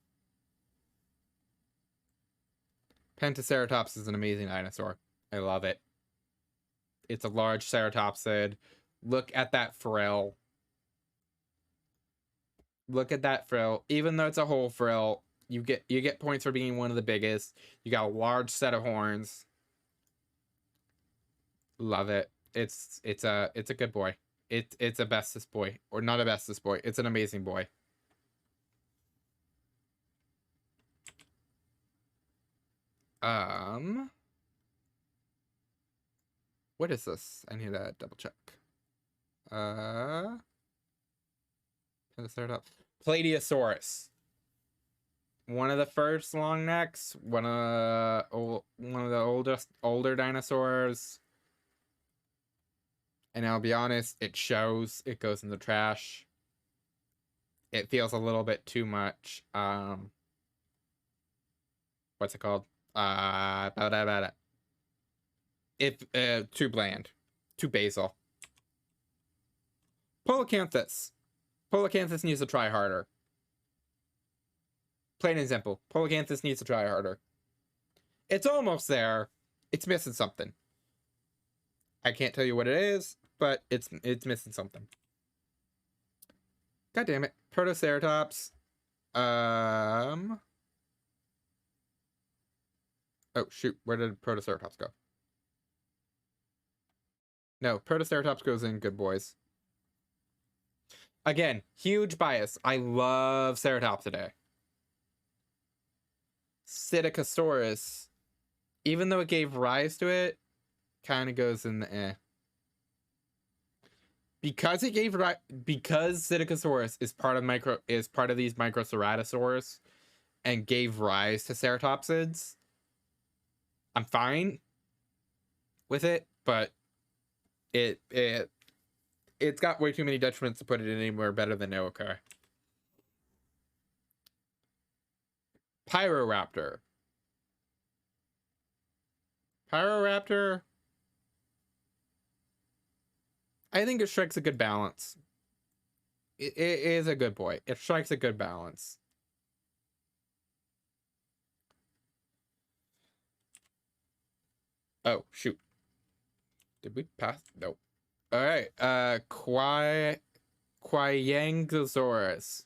Pentaceratops is an amazing dinosaur. I love it. It's a large ceratopsid. Look at that frill. Look at that frill. Even though it's a whole frill, you get points for being one of the biggest. You got a large set of horns. Love it. It's a good boy. It's a bestest boy, or not a bestest boy. It's an amazing boy. What is this? I need to double check. Plateosaurus. One of the first long necks. One of the older dinosaurs. And I'll be honest, it shows. It goes in the trash. It feels a little bit too much. What's it called? Too bland, too basal. Polacanthus. Polacanthus needs to try harder. Plain and simple. Polacanthus needs to try harder. It's almost there. It's missing something. I can't tell you what it is, but it's missing something. God damn it. Protoceratops. Oh shoot, where did Protoceratops go? No, Protoceratops goes in good boys. Again, huge bias. I love Ceratopsidae. Psittacosaurus, even though it gave rise to it, kind of goes in the eh. Because Psittacosaurus is part of these Microceratosaurs, and gave rise to ceratopsids, I'm fine with it, but it's got way too many detriments to put it anywhere better than Nooka. Pyroraptor. Pyroraptor, I think it strikes a good balance. It is a good boy. It strikes a good balance. Oh, shoot. Did we pass? Nope. All right. Quiangosaurus.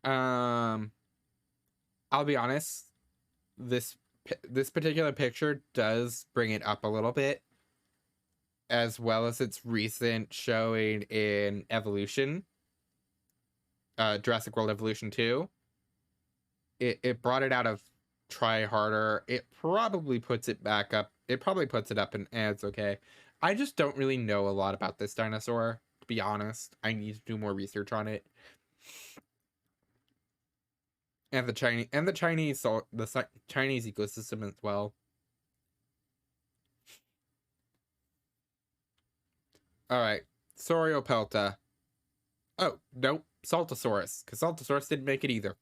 I'll be honest. This particular picture does bring it up a little bit, as well as its recent showing in Evolution, Jurassic World Evolution 2. It brought it out of try harder. It probably puts it back up. It probably puts it up and it's okay. I just don't really know a lot about this dinosaur, to be honest. I need to do more research on it. And the Chinese ecosystem as well. All right, Sauropelta. Oh, nope, Saltosaurus, because Saltosaurus didn't make it either.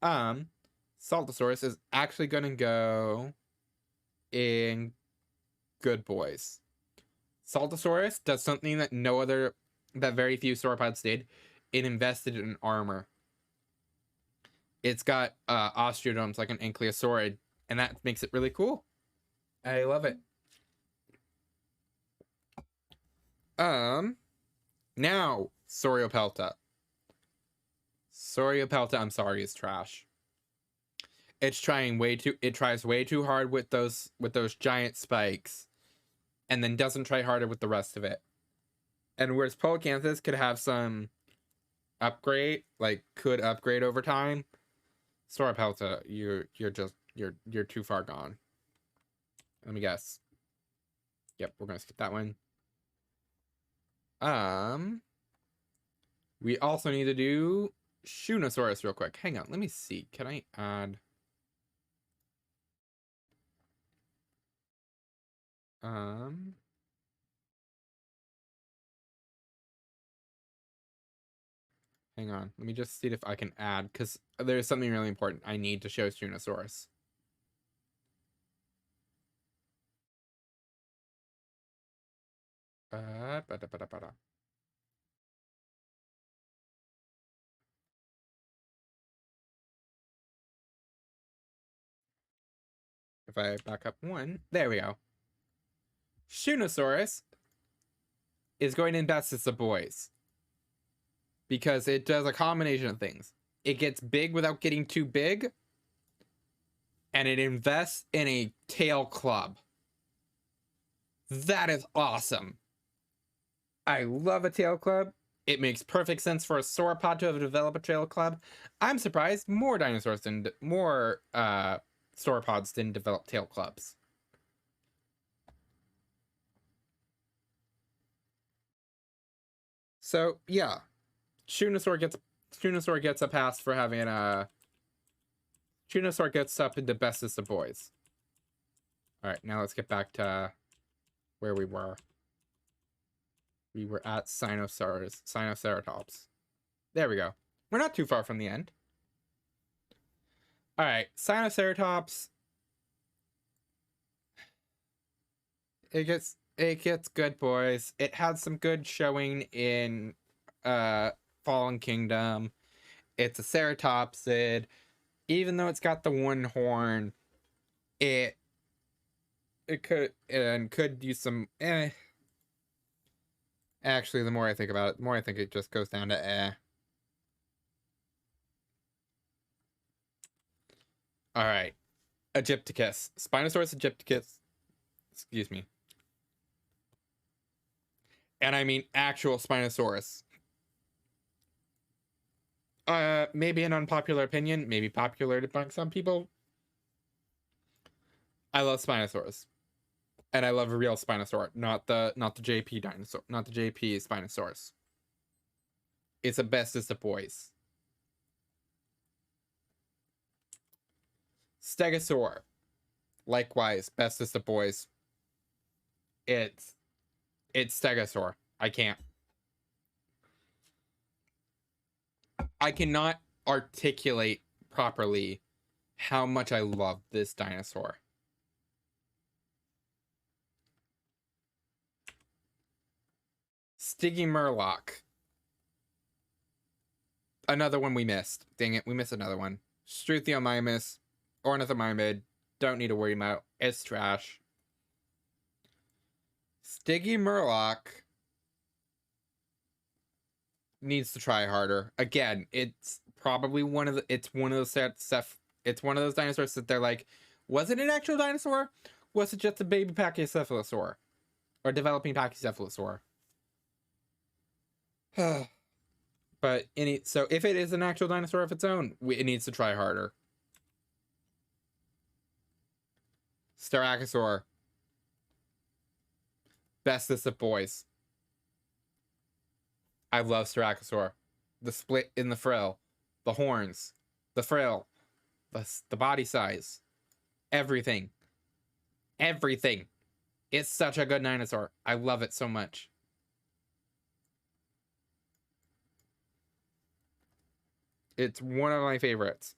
Saltosaurus is actually gonna go in good boys. Saltosaurus does something that very few sauropods did. It invested in armor. It's got osteoderms like an ankylosauride, and that makes it really cool. I love it. Now Sauropelta. Sauropelta, I'm sorry, is trash. It tries way too hard with those giant spikes, and then doesn't try harder with the rest of it. And whereas Polacanthus could have some upgrade, could upgrade over time, Sauropelta, you're too far gone. Let me guess. Yep, we're gonna skip that one. We also need to do Shunosaurus real quick. Hang on, let me see. Can I add? Hang on. Let me just see if I can add, because there's something really important I need to show Shunosaurus. If I back up one, there we go. Shunosaurus is going in best as the boys, because it does a combination of things. It gets big without getting too big, and it invests in a tail club. That is awesome. I love a tail club. It makes perfect sense for a sauropod to have developed a tail club. I'm surprised more sauropods didn't develop tail clubs. So yeah, Shunosaur gets a pass for having Shunosaur gets up into bestest of boys. All right, now let's get back to where we were. We were at Sinoceratops. There we go. We're not too far from the end. All right, Sinoceratops. It gets good boys. It had some good showing in Fallen Kingdom. It's a ceratopsid. Even though it's got the one horn, it could use some Actually, the more I think about it, the more I think it just goes down to All right. Egypticus. Spinosaurus egypticus. Excuse me. And I mean actual Spinosaurus. Maybe an unpopular opinion, maybe popular among some people. I love Spinosaurus. And I love a real Spinosaur, not the JP dinosaur, not the JP Spinosaurus. It's the bestest of boys. Stegosaur. Likewise, bestest of boys. It's Stegosaur. I cannot articulate properly how much I love this dinosaur. Stygimurloc. Another one we missed. Dang it, we missed another one. Struthiomimus. Ornithomimid. Don't need to worry about. It's trash. Stygimurloc needs to try harder. Again, it's probably one of those dinosaurs that they're like, was it an actual dinosaur? Was it just a baby pachycephalosaur? Or developing pachycephalosaur? But so if it is an actual dinosaur of its own, it needs to try harder. Styracosaur. Bestest of boys. I love Styracosaur. The split in the frill, the horns, the frill, the body size, everything. Everything. It's such a good dinosaur. I love it so much. It's one of my favorites.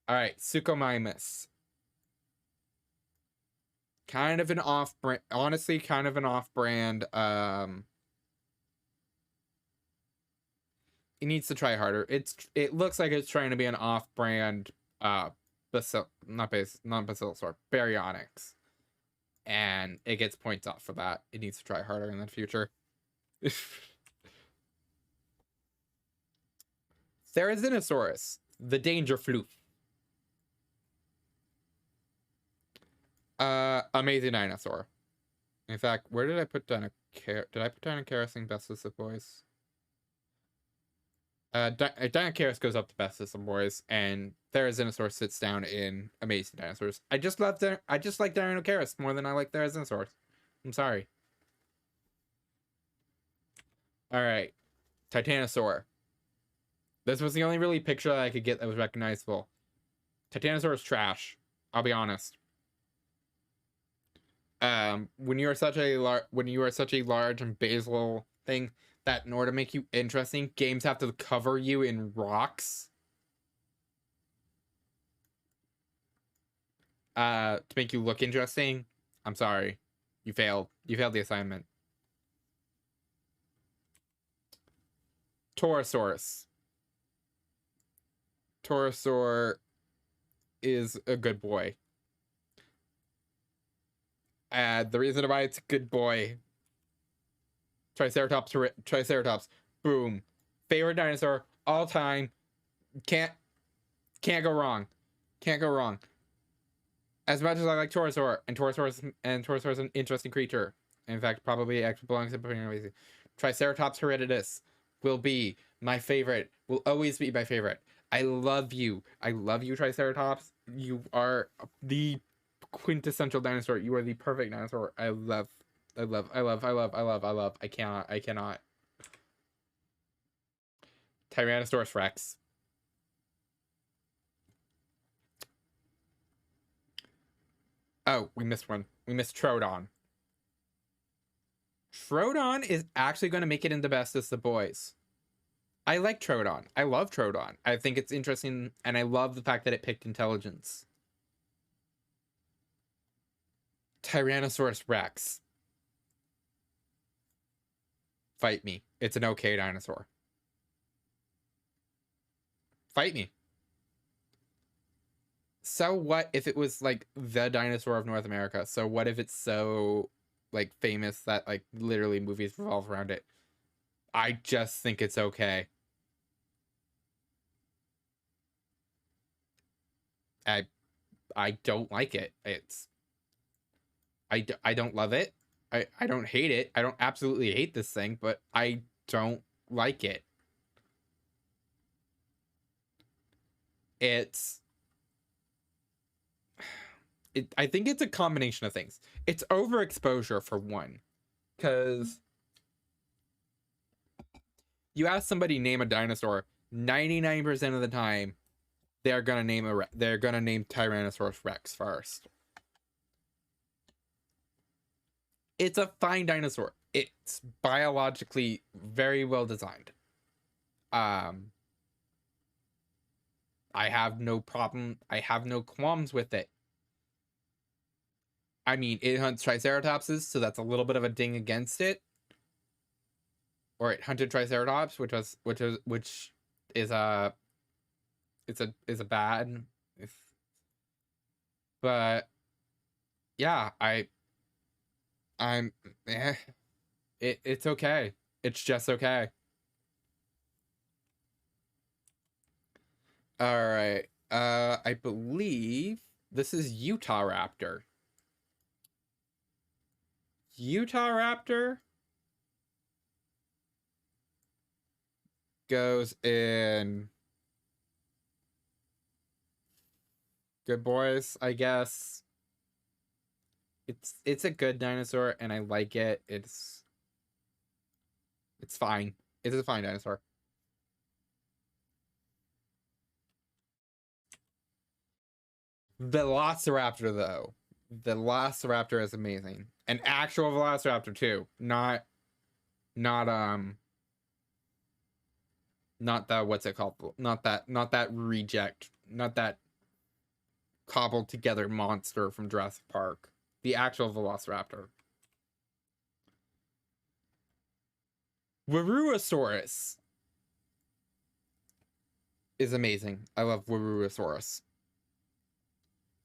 All right, Suchomimus. Kind of an off-brand, honestly, kind of an off-brand. It needs to try harder. It looks like it's trying to be an off-brand, not Basilosaur, Baryonyx, and it gets points off for that. It needs to try harder in the future. Therizinosaurus, the danger floof. Amazing dinosaur. In fact, where did I put down a did I put down a Kerosene bestest of boys? Dinocaris goes up to bestest of boys, and Therizinosaurus sits down in Amazing Dinosaurs. I just like Dinocaris more than I like Therizinosaurus. I'm sorry. All right, Titanosaur. This was the only really picture that I could get that was recognizable. Titanosaur is trash. I'll be honest. When you are such a large and basal thing, that in order to make you interesting, games have to cover you in rocks. To make you look interesting. I'm sorry. You failed. You failed the assignment. Torosaurus. Torosaur is a good boy. The reason why it's a good boy. Triceratops. Boom. Favorite dinosaur all time. Can't go wrong. Can't go wrong. As much as I like Torosaur, and Torosaur is an interesting creature. In fact, probably actually belongs in Triceratops hereditatus will be my favorite. Will always be my favorite. I love you. I love you, Triceratops. You are the quintessential dinosaur. You are the perfect dinosaur. I cannot. Tyrannosaurus Rex. Oh, we missed one. We missed Troodon. Troodon is actually going to make it into bestest of boys. I like Troodon. I love Troodon. I think it's interesting, and I love the fact that it picked intelligence. Tyrannosaurus Rex. Fight me. It's an okay dinosaur. Fight me. So what if it was like the dinosaur of North America? So what if it's so like famous that like literally movies revolve around it? I just think it's okay. I don't like it. I don't love it. I don't hate it. I don't absolutely hate this thing, but I don't like it. I think it's a combination of things. It's overexposure for one, because You ask somebody name a dinosaur, 99% of the time they're gonna name Tyrannosaurus Rex first. It's a fine dinosaur. It's biologically very well designed. Um, I have no problem. I have no qualms with it. I mean, it hunts Triceratopses, so that's a little bit of a ding against it. Or it hunted Triceratops, which is a is a bad. But yeah, I'm eh, it's okay. It's just okay. All right. I believe this is Utah Raptor. Utah Raptor goes in good boys, I guess. It's a good dinosaur and I like it. It's fine. It's a fine dinosaur. Velociraptor though. The Velociraptor is amazing. An actual Velociraptor too. Not not that what's it called? Not that reject. Not that cobbled together monster from Jurassic Park. The actual Velociraptor. Waruosaurus is amazing. I love Waruosaurus.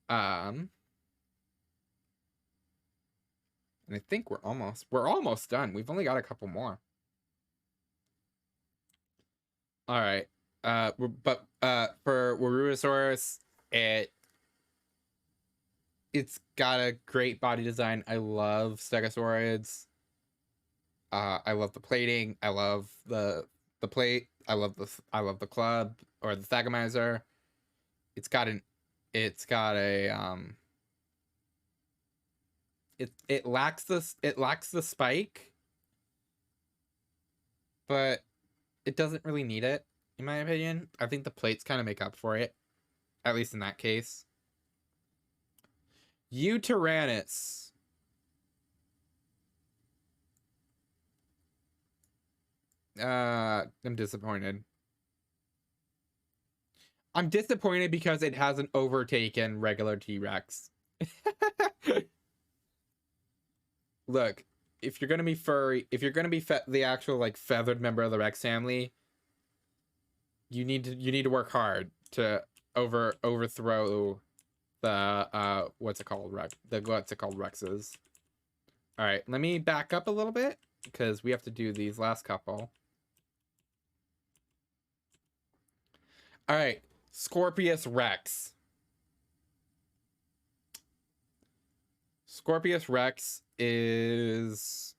And I think we're almost done. We've only got a couple more. All right. But for Waruosaurus, it's got a great body design. I love Stegosaurids. I love the plating. I love the plate. I love the club or the Thagomizer. It's got a it lacks the spike, but it doesn't really need it in my opinion. I think the plates kind of make up for it, at least in that case. Tyrannus. I'm disappointed. I'm disappointed because it hasn't overtaken regular T-Rex. Look, if you're gonna be furry, if you're gonna be the actual like feathered member of the Rex family, you need to work hard to overthrow the what's it called Rexes. All right, let me back up a little bit because we have to do these last couple. All right, Scorpius Rex. Scorpius Rex is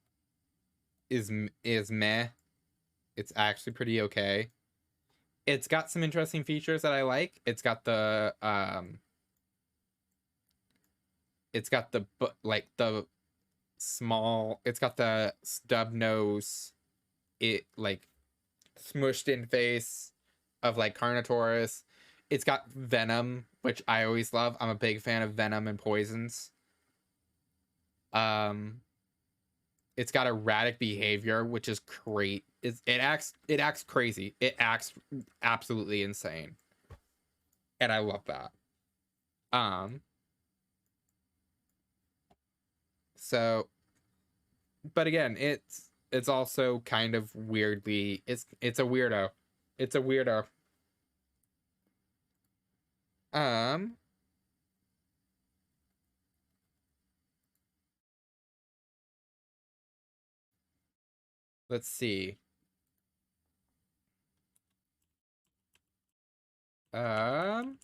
meh. It's actually pretty okay. It's got some interesting features that I like. It's got the like the small. It's got the stub nose. It like smushed in face of like Carnotaurus. It's got venom, which I always love. I'm a big fan of venom and poisons. It's got erratic behavior, which is great. It acts crazy. It acts absolutely insane. And I love that. So but again, it's also kind of weirdly it's a weirdo. It's a weirdo. Um let's see. Um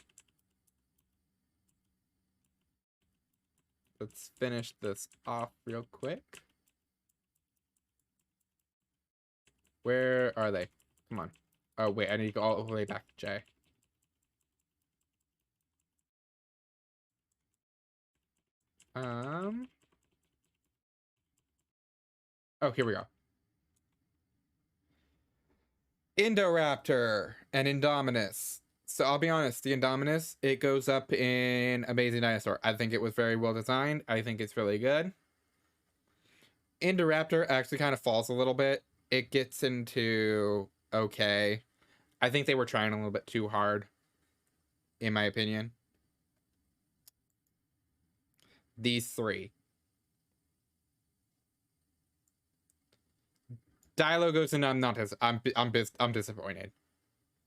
let's finish this off real quick. Where are they? Come on. Oh wait, I need to go all the way back to J. Oh, here we go. Indoraptor and Indominus. So I'll be honest, the Indominus, it goes up in Amazing Dinosaur. I think it was very well designed. I think it's really good. Indoraptor actually kind of falls a little bit. It gets into okay. I think they were trying a little bit too hard, in my opinion. These three. Dilo goes into I'm disappointed.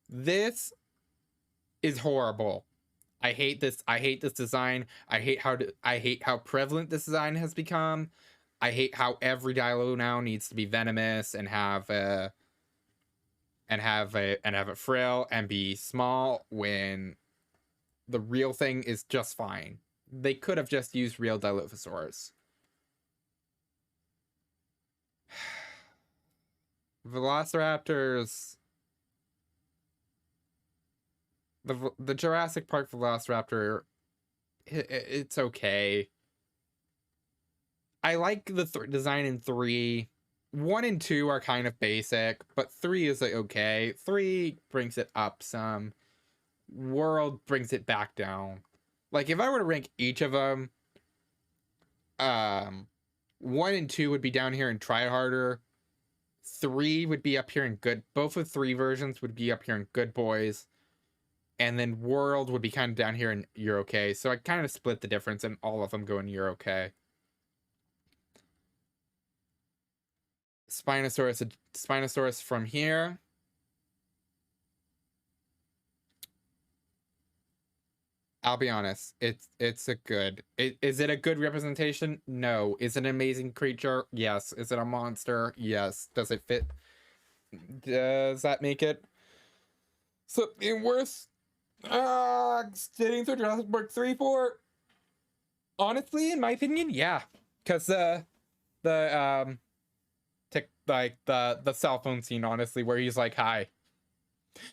This is horrible. I hate this. I hate this design. I hate how prevalent this design has become. I hate how every Dilo now needs to be venomous and have a frill and be small when the real thing is just fine. They could have just used real Dilophosaurs. Velociraptors. The Jurassic Park Velociraptor, it's okay. I like the design in 3. 1 and 2 are kind of basic, but 3 is like okay. 3 brings it up some. World brings it back down. Like if I were to rank each of them, 1 and 2 would be down here and try harder. 3 would be up here in good. Both of 3 versions would be up here in good boys. And then World would be kind of down here in you're okay. So I kind of split the difference and all of them go in you're okay. Spinosaurus from here. I'll be honest. It's a good. Is it a good representation? No. Is it an amazing creature? Yes. Is it a monster? Yes. Does it fit? Does that make it something worth sitting through Jurassic Park 3 for? Honestly, in my opinion, yeah. Because the cell phone scene, honestly, where he's like, hi.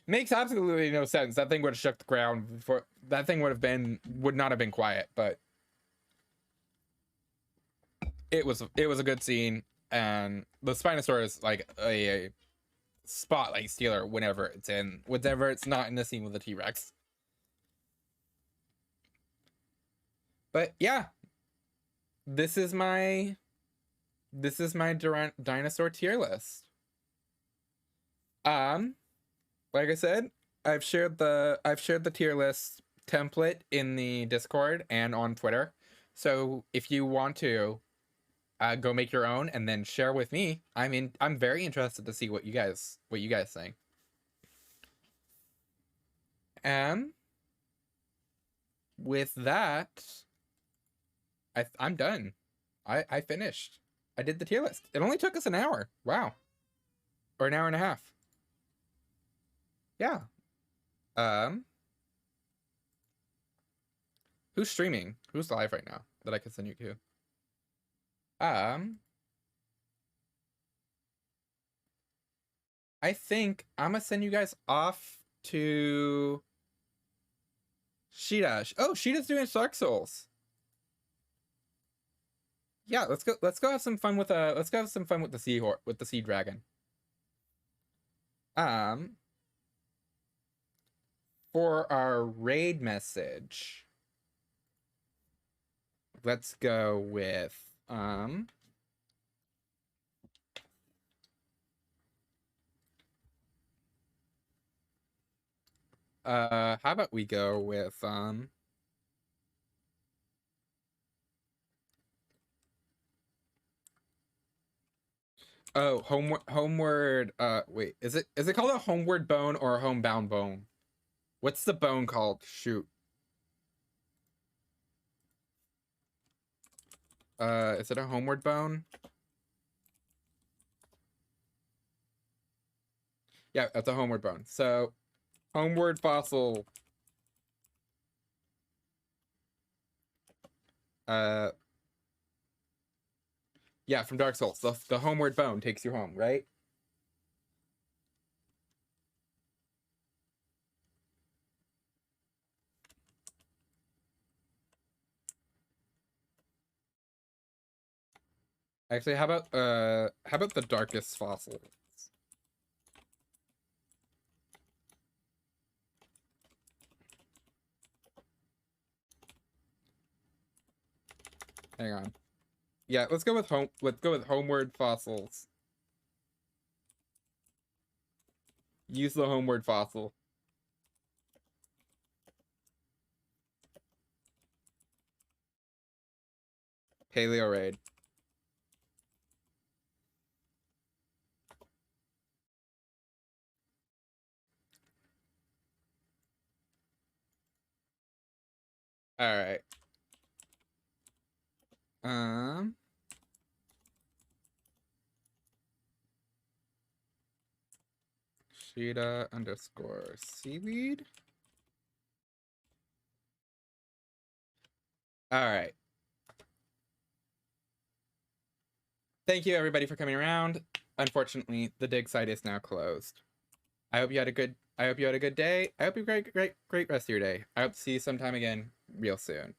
Makes absolutely no sense. That thing would have shook the ground before. That thing would not have been quiet, but it was a good scene. And the Spinosaurus is like a spotlight stealer whenever it's not in the scene with the T-Rex. But yeah, this is my dinosaur tier list. Like I said, I've shared the tier list template in the Discord and on Twitter. So if you want to go make your own and then share with me, I'm very interested to see what you guys think. And with that, I'm done. I finished. I did the tier list. It only took us an hour. Wow. Or an hour and a half. Yeah. Who's streaming? Who's live right now that I can send you to? I think I'm gonna send you guys off to Sheeta. Oh, Sheeta's doing Dark Souls. Yeah, let's go have some fun with the sea dragon. For our raid message, let's go with how about we go with oh, homeward wait, is it called a homeward bone or a homebound bone? What's the bone called? Shoot. Is it a homeward bone? Yeah, that's a homeward bone. So, homeward fossil. Yeah, from Dark Souls. The homeward bone takes you home, right? Actually, how about the darkest fossil? Hang on. Yeah, let's go with homeward fossils. Use the homeward fossil. Paleo raid. All right. Sheeta _ seaweed. All right. Thank you everybody for coming around. Unfortunately, the dig site is now closed. I hope you had a good day. I hope you have a great rest of your day. I hope to see you sometime again real soon.